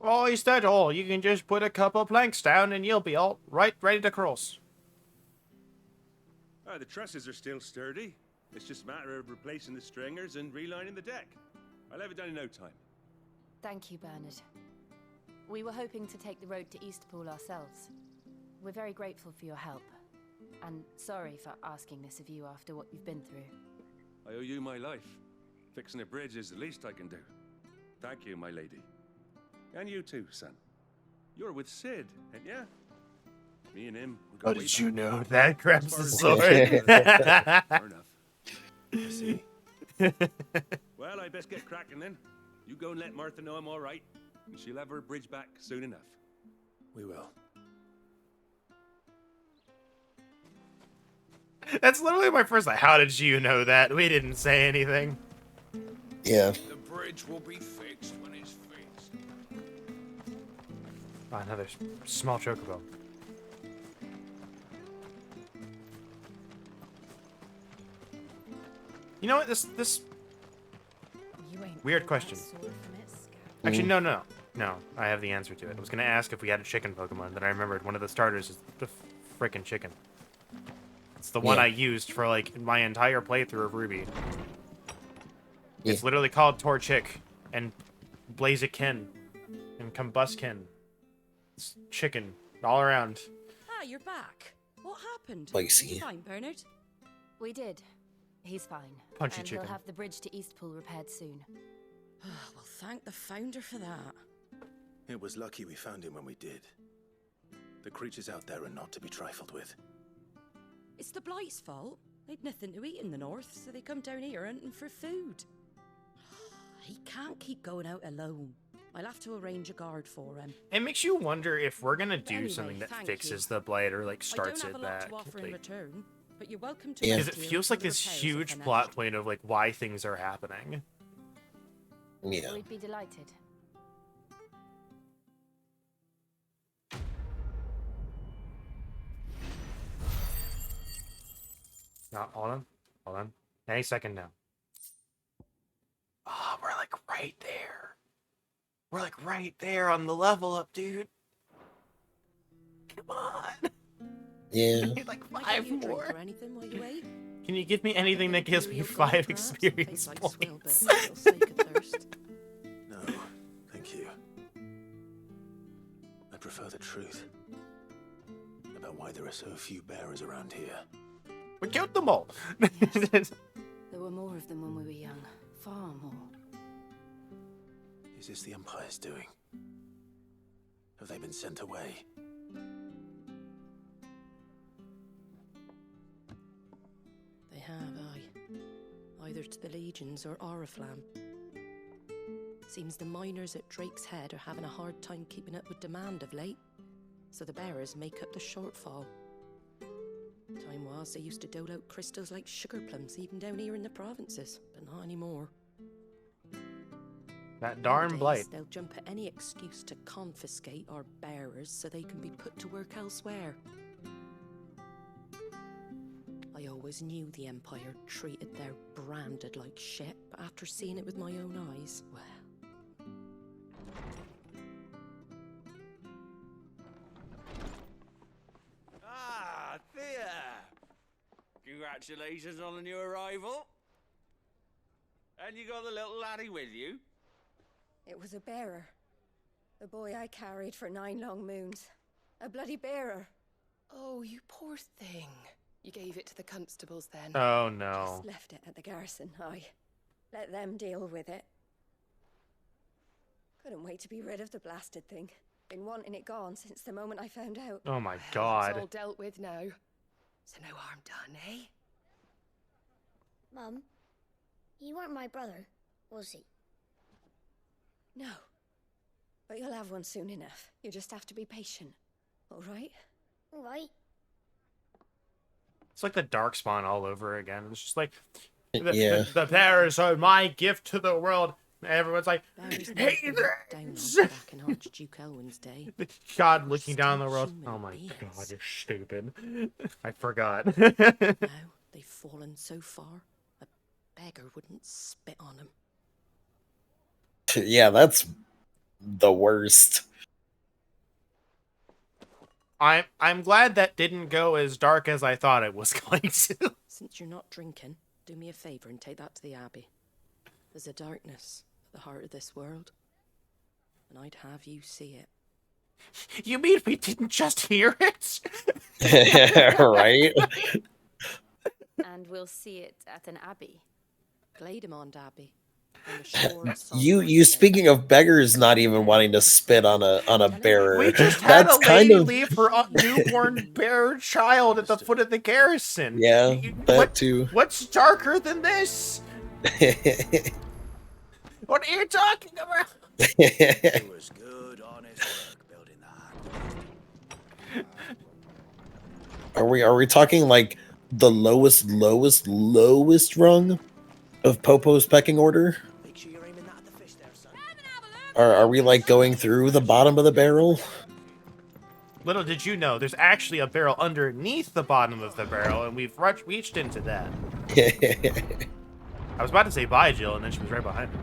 Oh, is that all? You can just put a couple planks down and you'll be all right, ready to cross. The trusses are still sturdy. It's just a matter of replacing the stringers and relining the deck. I'll have it done in no time. Thank you, Bernard. We were hoping to take the road to Eastpool ourselves. We're very grateful for your help. And sorry for asking this of you after what you've been through. I owe you my life. Fixing a bridge is the least I can do. Thank you, my lady. And you too, son. You're with Sid, ain't ya? Me and him. How did you know that? Grabs the sword. Fair enough. I see. Well, I best get cracking then. You go and let Martha know I'm all right, and she'll have her bridge back soon enough. We will. That's literally my first like, how did you know that? We didn't say anything. Yeah. The bridge will be fixed when it's fixed. Oh, another small chocobo. You know what? This weird question. Actually, no. I have the answer to it. I was gonna ask if we had a chicken Pokemon, then I remembered one of the starters is the frickin' chicken. It's the one I used for like my entire playthrough of Ruby. It's literally called Torchic and Blaziken and Combuskin. It's chicken all around. Ah, you're back. What happened? Spicy. Did you find Bernard? We did. He's fine. Punchy and chicken. he'll have the bridge to Eastpool repaired soon. Well, thank the founder for that. It was lucky we found him when we did. The creatures out there are not to be trifled with. It's the Blight's fault. They'd nothing to eat in the north, so they come down here hunting for food. He can't keep going out alone. I'll have to arrange a guard for him. It makes you wonder if we're gonna do Anyway, something that thank fixes you. the blight or like starts I it don't have a lot back. to offer in Like, return, but you're welcome to. Yeah. because it feels like this huge plot point of like why things are happening. Yeah. We'd be delighted. No, hold on. Any second now. Oh, we're like right there. We're like right there on the level up, dude. Come on. Yeah. Like Can I get 5 you a drink more. or anything while you wait? Can you give me anything that gives me 5 experience points? No, thank you. I prefer the truth about why there are so few bearers around here. We killed them all. There were more of them when we were young. Far more. Is this the Empire's doing? Have they been sent away? They have, aye. Either to the Legions or Oriflamme. Seems the miners at Drake's Head are having a hard time keeping up with demand of late, so the bearers make up the shortfall. Time was they used to dole out crystals like sugar plums even down here in the provinces, but not anymore. That darn Nowadays, blight. They'll jump at any excuse to confiscate our bearers so they can be put to work elsewhere. I always knew the Empire treated their branded like shit, but after seeing it with my own eyes, well... Ah, Thea! Congratulations on the new arrival. And you got the little laddie with you? It was a bearer. The boy I carried for 9 long moons. A bloody bearer. Oh, you poor thing. You gave it to the constables then? Oh no. Just left it at the garrison, I let them deal with it. Couldn't wait to be rid of the blasted thing. Been wanting it gone since the moment I found out. Oh my It's god. all dealt with now. So no harm done, eh? Mum, he weren't my brother, was he? No. But you'll have one soon enough. You just have to be patient. All right? All right. It's like the Darkspawn all over again. It's just like Yeah. the bearers are my gift to the world. Everyone's like, hey, back in Archduke Elwin's day. God looking down the world. Oh my god, you're stupid. I forgot. Now they've fallen so far, a beggar wouldn't spit on them. Yeah, that's the worst. I'm glad that didn't go as dark as I thought it was going to. Since you're not drinking, do me a favor and take that to the Abbey. There's a darkness at the heart of this world, and I'd have you see it. You mean we didn't just hear it? Right? And we'll see it at an abbey. Glaidemont Abbey. You speaking of beggars not even wanting to spit on a bearer. We just had That's a kind lady of leave her newborn bear child at the foot of the garrison. Yeah, that too. What's darker than this? What are you talking about? It was good, honest work building that. Are we talking like the lowest rung of Popo's pecking order? Make sure you're aiming that at the fish there, son. Are we like going through the bottom of the barrel? Little did you know, there's actually a barrel underneath the bottom of the barrel, and we've reached into that. I was about to say bye, Jill, and then she was right behind me.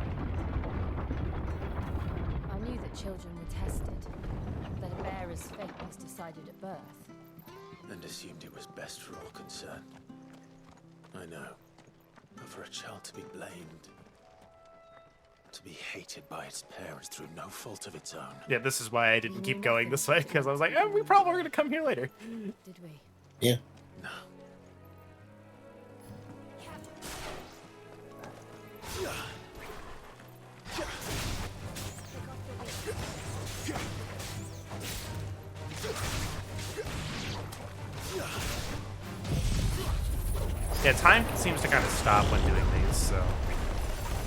I knew that children were tested, that a bearer's fate was decided at birth. And assumed it was best for all concerned. I know. But for a child to be blamed, to be hated by its parents through no fault of its own. Yeah, this is why I didn't keep going this way, because I was like, we probably are going to come here later. Did we? Yeah. No. Yeah, time seems to kind of stop when doing these, so...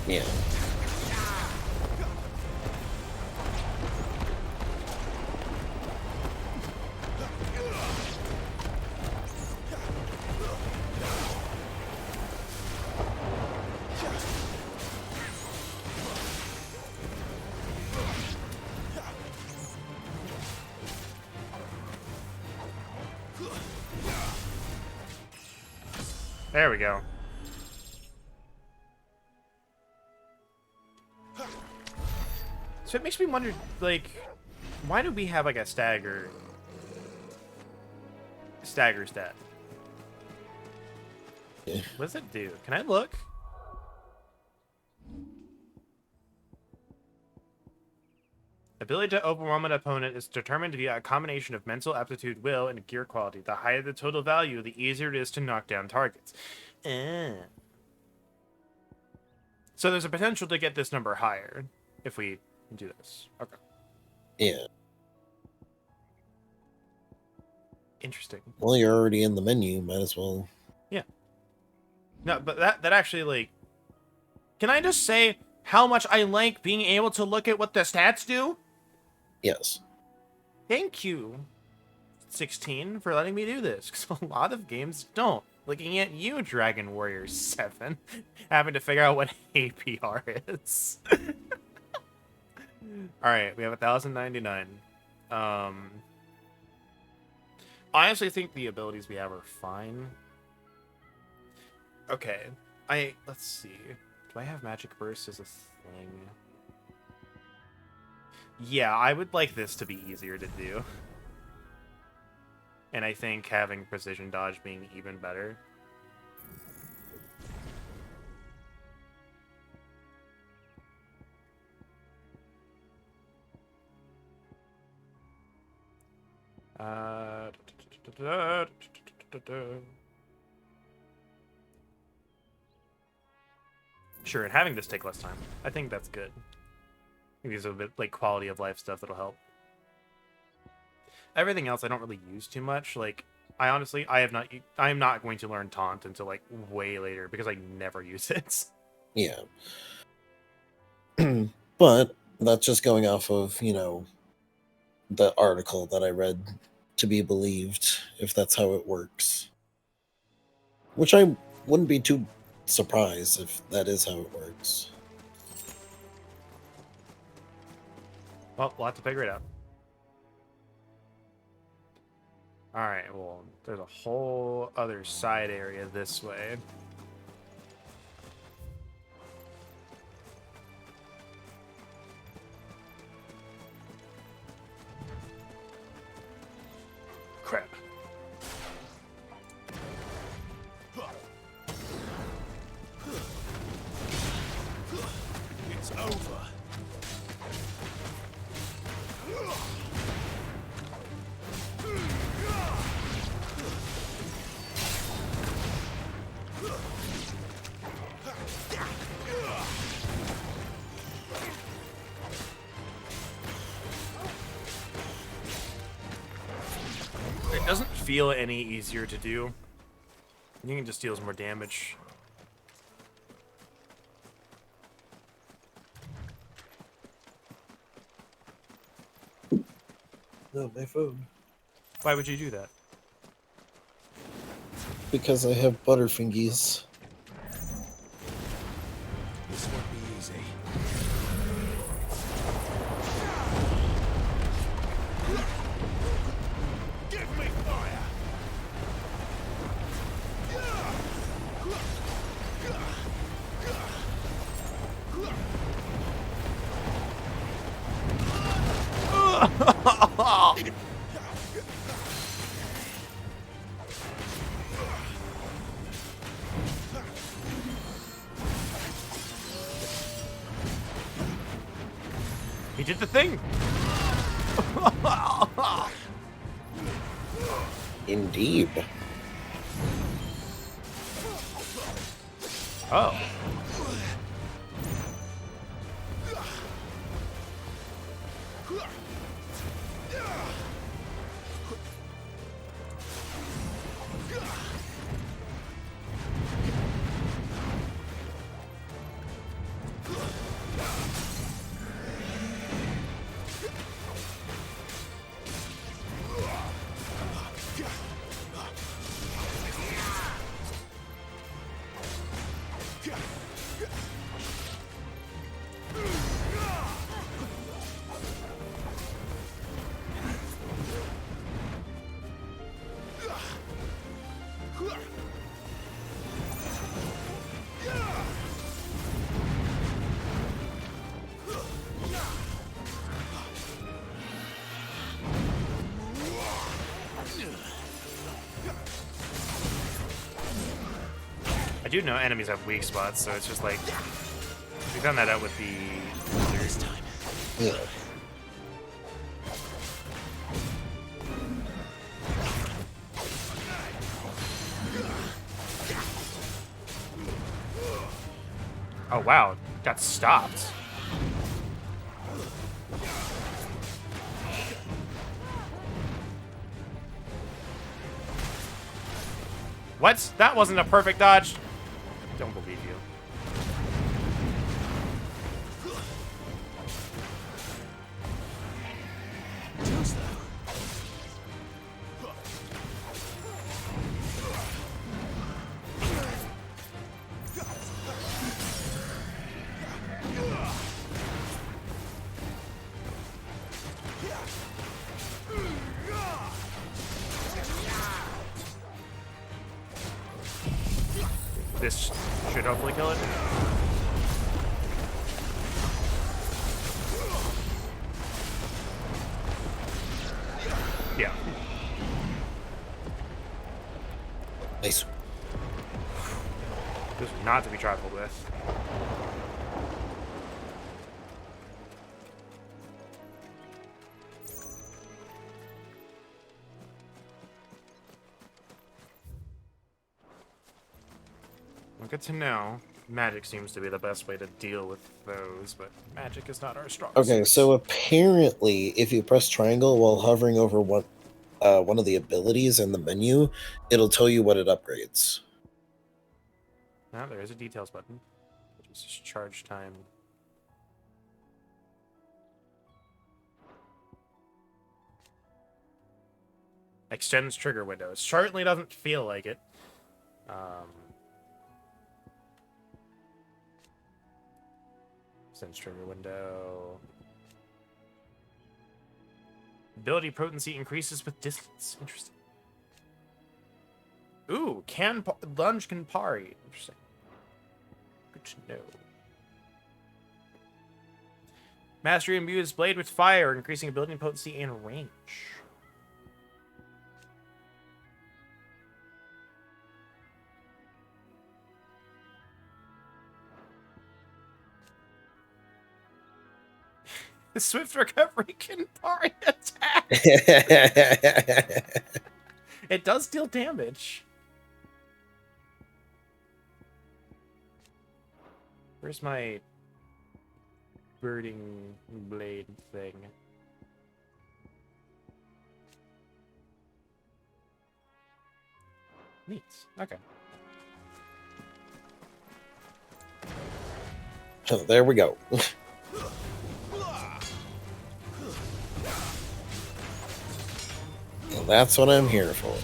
Yeah. There we go. So it makes me wonder, like, why do we have, like, a stagger stat? Yeah. What does it do? Can I look? Ability to overwhelm an opponent is determined via a combination of mental aptitude, will, and gear quality. The higher the total value, the easier it is to knock down targets. So there's a potential to get this number higher if we do this. Okay. Yeah. Interesting. Well, you're already in the menu. Might as well. Yeah. No, but that actually, like... Can I just say how much I like being able to look at what the stats do? Yes. Thank you, 16, for letting me do this, because a lot of games don't. Looking at you, Dragon Warrior 7, having to figure out what APR is. Alright, we have 1,099. I honestly think the abilities we have are fine. Okay, let's see. Do I have Magic Burst as a thing? Yeah, I would like this to be easier to do. And I think having Precision Dodge being even better. Sure, and having this take less time. I think that's good. I think these are a bit like quality of life stuff that'll help. Everything else I don't really use too much. Like, I am not going to learn Taunt until like way later because I never use it. Yeah. But that's just going off of, you know, the article that I read to be believed, if that's how it works. Which I wouldn't be too surprised if that is how it works. Well, we'll have to figure it out. Alright, well, there's a whole other side area this way. Crap. It's over. It doesn't feel any easier to do. You can just deal more damage. No, my phone. Why would you do that? Because I have Butterfingies. This won't be easy. Give me fire! He did the thing! Indeed. Oh. I do know enemies have weak spots, so it's just like we found that out with the this time. Yeah. Oh wow, got stopped. What? That wasn't a perfect dodge. Don't believe you. This should hopefully kill it. Yeah. Nice. This is not to be trifled with. Well, good to know. Magic seems to be the best way to deal with those, but magic is not our strong Okay, suit. so apparently, if you press triangle while hovering over one of the abilities in the menu, it'll tell you what it upgrades. Now there is a details button, which is just charge time. Extends trigger window. It certainly doesn't feel like it. Extends trigger window. Ability potency increases with distance. Interesting. Ooh, lunge can parry. Interesting. Good to know. Mastery imbues blade with fire, increasing ability potency and range. The swift recovery can parry attack. It does deal damage. Where's my birding blade thing? Neat. Okay. So there we go. Well, that's what I'm here for.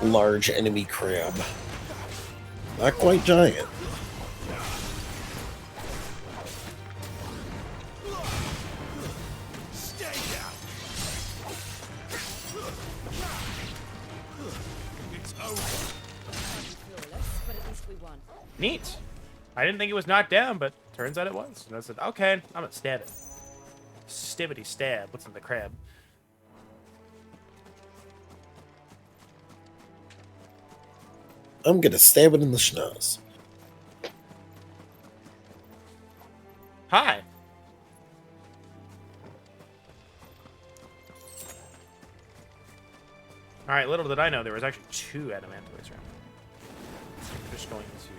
Large enemy crab. Not quite giant. Stay down. It's over. But at least we won. Neat. I didn't think it was knocked down, but turns out it was. And I said, okay, I'm gonna stab it. Stibbity stab. What's in the crab? I'm gonna stab it in the schnoz. Hi. All right, little did I know there was actually 2 adamantoids around. I'm just going to...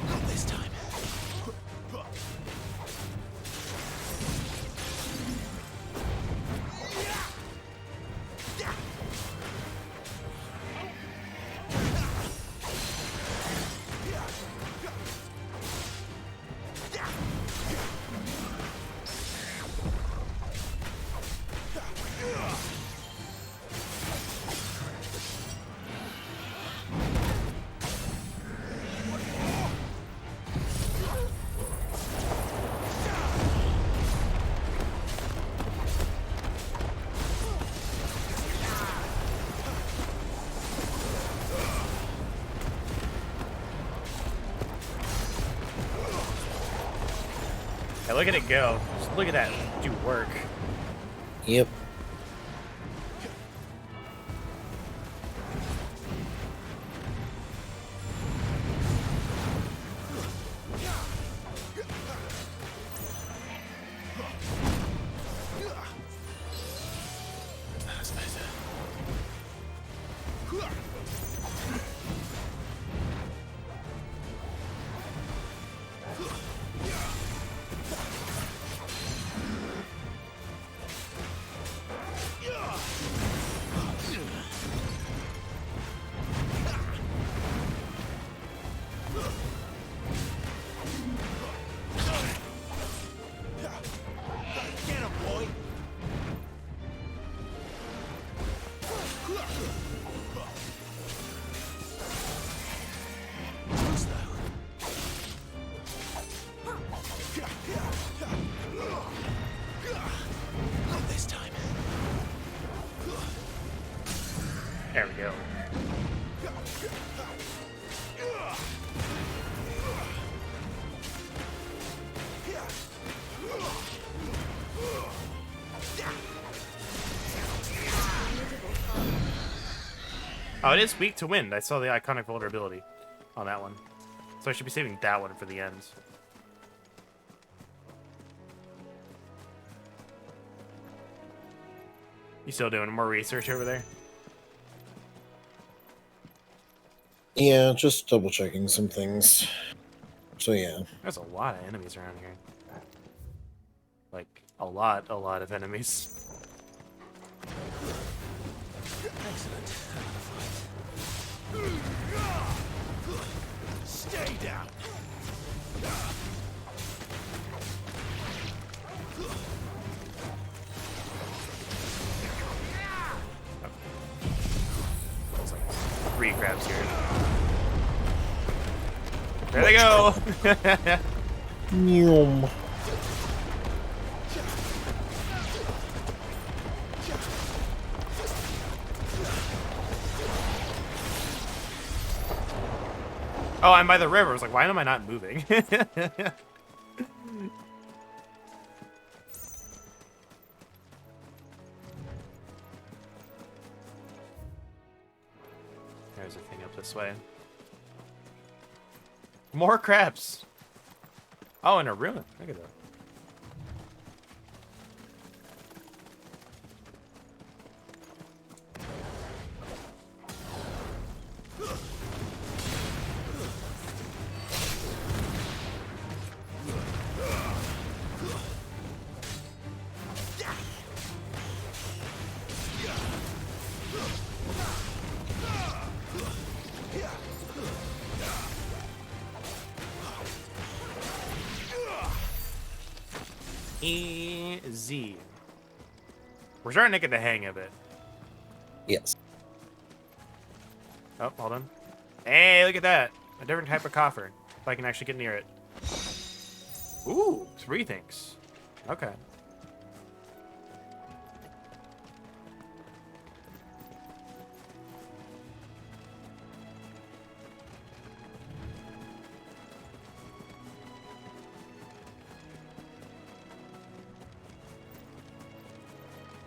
Not this time. look at it go. Just look at that do work. Yep. There we go. Oh, it is weak to wind. I saw the iconic vulnerability on that one. So I should be saving that one for the end. You still doing more research over there? Yeah, just double checking some things. So yeah. There's a lot of enemies around here. Like, a lot of enemies. Excellent. Stay down. There's like 3 crabs here. There they go! Yum. Oh, I'm by the river. I was like, why am I not moving? There's a thing up this way. More crabs. Oh, and a ruin. Look at that. Easy. We're starting to get the hang of it. Yes. Oh, hold on. Hey, look at that. A different type of coffer. If I can actually get near it. Ooh, 3 things. Okay.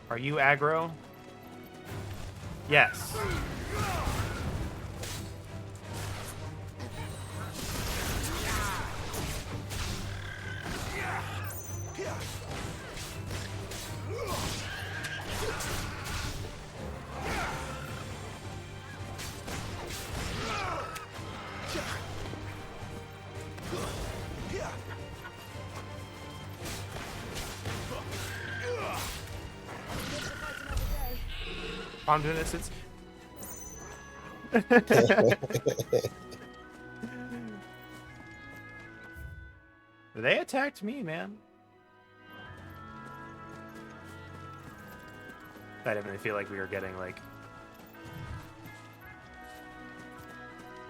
Are you aggro? Yes. I'm doing this. It's they attacked me, man. I definitely feel like we were getting like.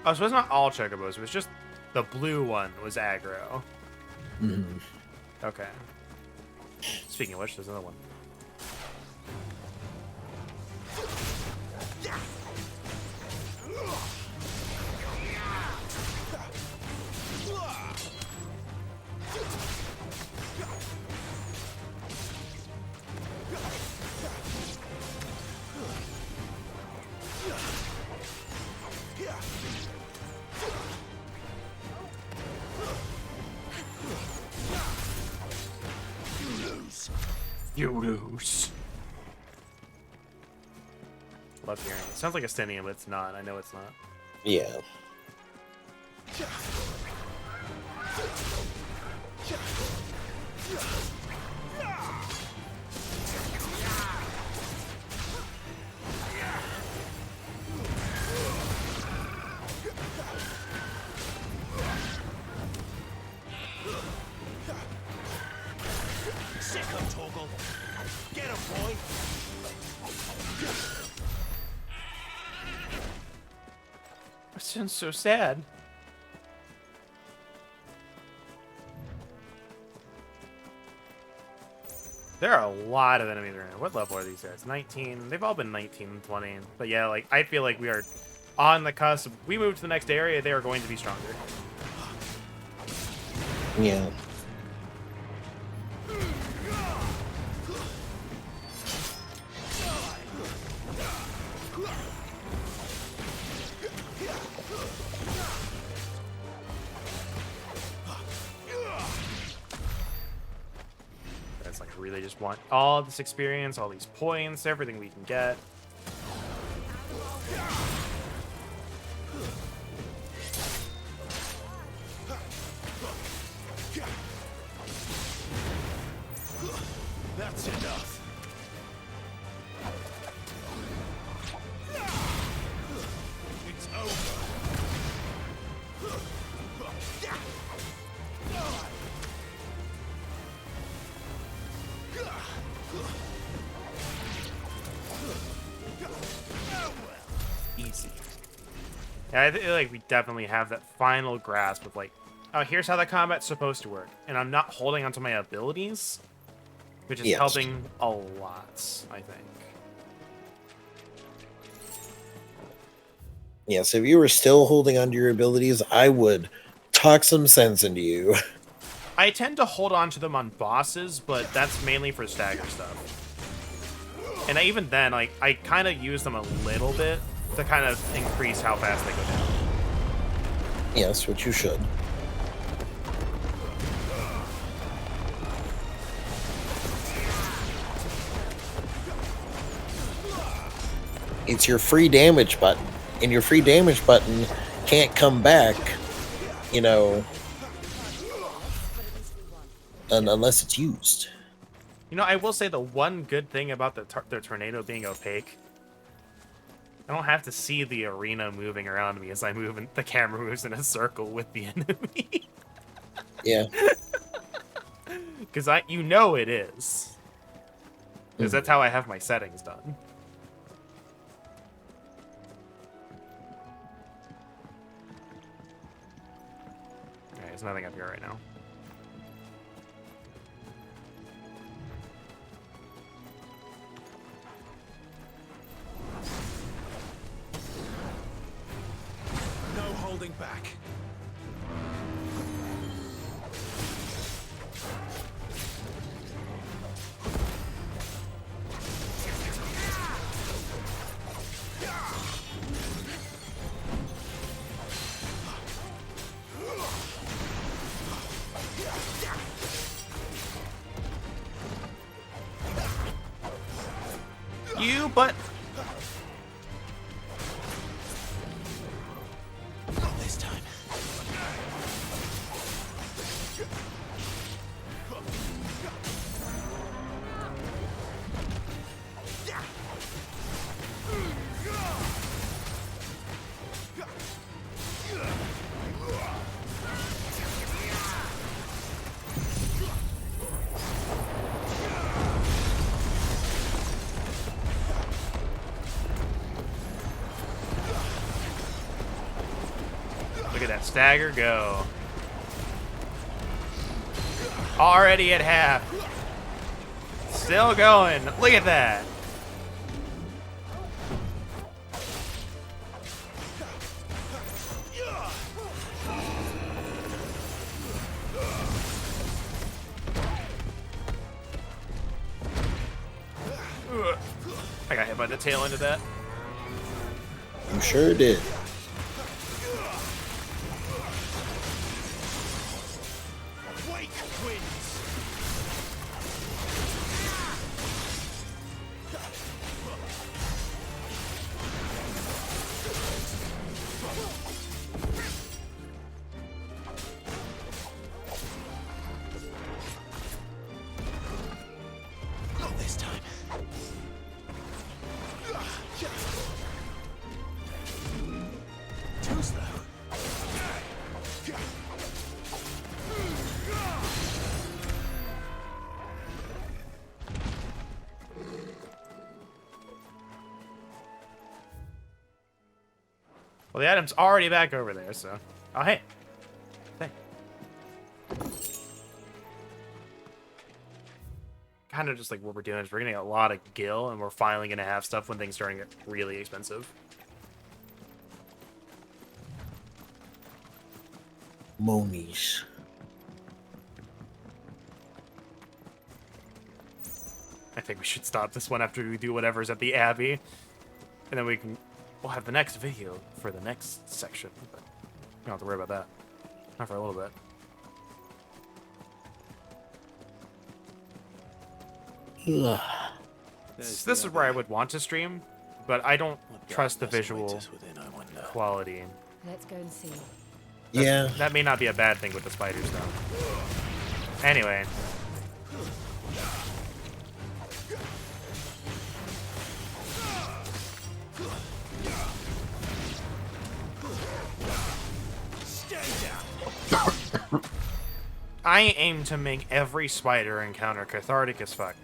Oh, so it's not all chocobos. It was just the blue one was aggro. Mm-hmm. Okay. Speaking of which, there's another one. You lose. Love hearing it. Sounds like a Stenium, but it's not. I know it's not. Yeah. Sick of Toggle. Get him, boy. It sounds so sad. There are a lot of enemies around. What level are these guys? 19. They've all been 19 and 20. But yeah, like, I feel like we are on the cusp. We move to the next area, they are going to be stronger. Yeah. That's like, really just want all this experience, all these points, everything we can get. That's enough. It's over. Easy. Yeah, I feel like we definitely have that final grasp of like, oh, here's how the combat's supposed to work. And I'm not holding onto my abilities, which is Yes. helping a lot, I think. Yes, if you were still holding onto your abilities, I would talk some sense into you. I tend to hold on to them on bosses, but that's mainly for stagger stuff. And even then, like, I kind of use them a little bit to kind of increase how fast they go down. Yes, which you should. It's your free damage button, and your free damage button can't come back, you know, unless it's used. You know, I will say the one good thing about the tornado being opaque, I don't have to see the arena moving around me as I move, and the camera moves in a circle with the enemy. Yeah. Because you know it is. Because that's how I have my settings done. Alright, there's nothing up here right now. No holding back. You, but... Not this time. Look at that stagger go. Already at half. Still going. Look at that. I got hit by the tail end of that. You sure did. Wake wins. Well, the item's already back over there, so... Oh, hey. Hey. Kind of just like what we're doing is we're getting a lot of gil, and we're finally going to have stuff when things start to get really expensive. Monies. I think we should stop this one after we do whatever's at the Abbey. And then we'll have the next video for the next section. But you don't have to worry about that. Not for a little bit. This is where I would want to stream, but I don't trust the visual quality. Let's go and see. Yeah. That may not be a bad thing with the spiders, though. Anyway. I aim to make every spider encounter cathartic as fuck.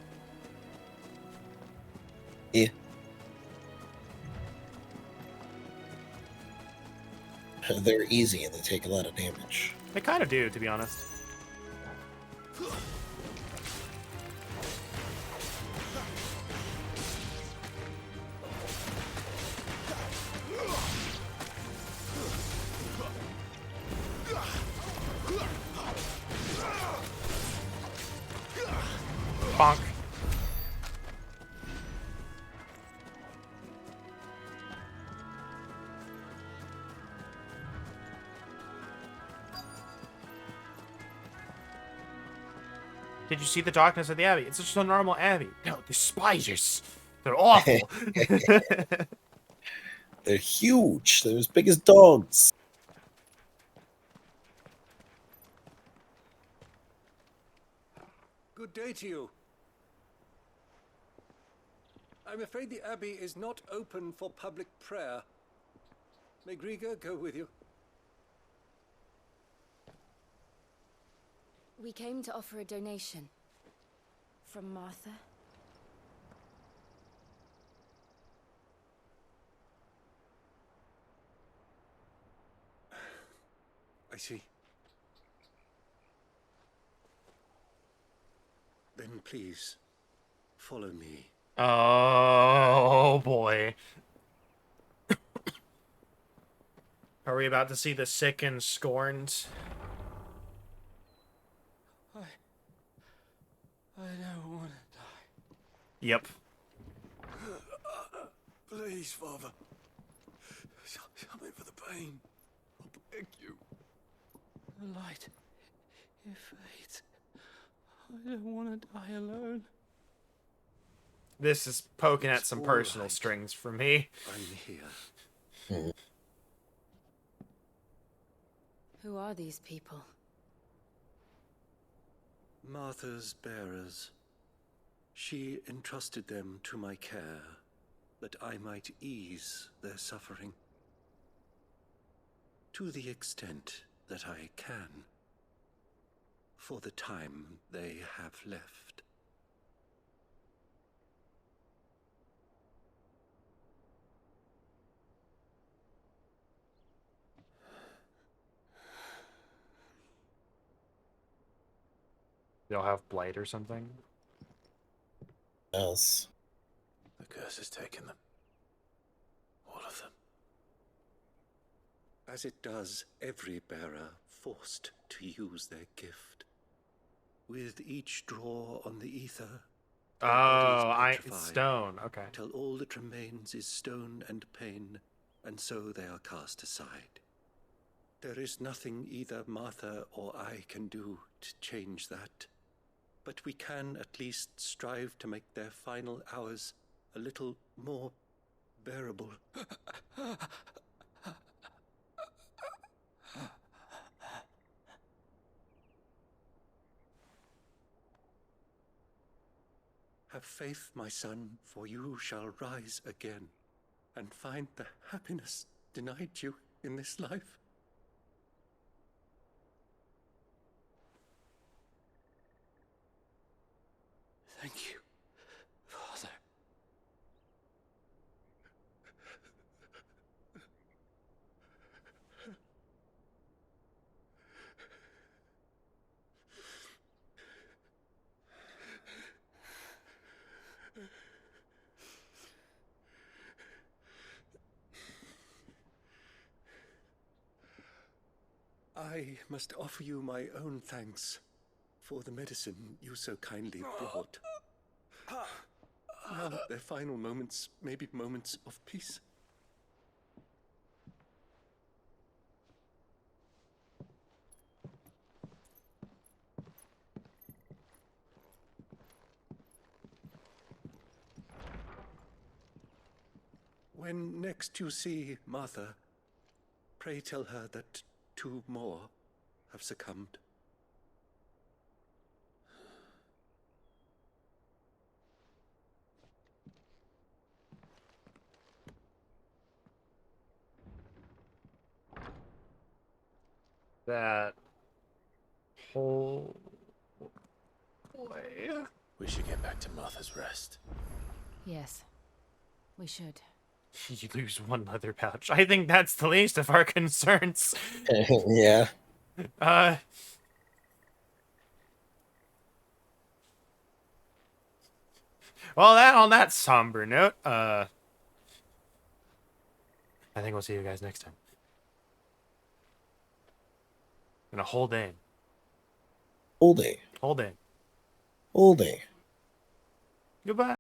Yeah. They're easy and they take a lot of damage. They kind of do, to be honest. Bonk. Did you see the darkness of the Abbey? It's just a normal Abbey. No, the spiders. They're awful. They're huge. They're as big as dogs. Good day to you. I'm afraid the Abbey is not open for public prayer. May Griga go with you? We came to offer a donation. From Martha. I see. Then please, follow me. Oh, boy. Are we about to see the sick and scorned? I don't want to die. Yep. Please, Father. Help me for the pain. I beg you. The light. It fades. I don't want to die alone. This is poking at It's some all personal right. strings for me. I'm here. Who are these people? Martha's bearers. She entrusted them to my care, that I might ease their suffering. To the extent that I can. For the time they have left. They'll have blight or something. Else. The curse has taken them. All of them. As it does every bearer forced to use their gift. With each draw on the ether, their bodies petrify, stone. Okay. Till all that remains is stone and pain, and so they are cast aside. There is nothing either Martha or I can do to change that, but we can at least strive to make their final hours a little more bearable. Have faith, my son, for you shall rise again and find the happiness denied you in this life. Thank you, Father. I must offer you my own thanks for the medicine you so kindly brought. Now their final moments may be moments of peace. When next you see Martha, pray tell her that 2 more have succumbed. That whole way. We should get back to Martha's Rest. Yes, we should. You lose 1 leather pouch. I think that's the least of our concerns. Yeah. Well, on that somber note, I think we'll see you guys next time. Gonna hold in. Hold in. Hold in. Hold in. Goodbye.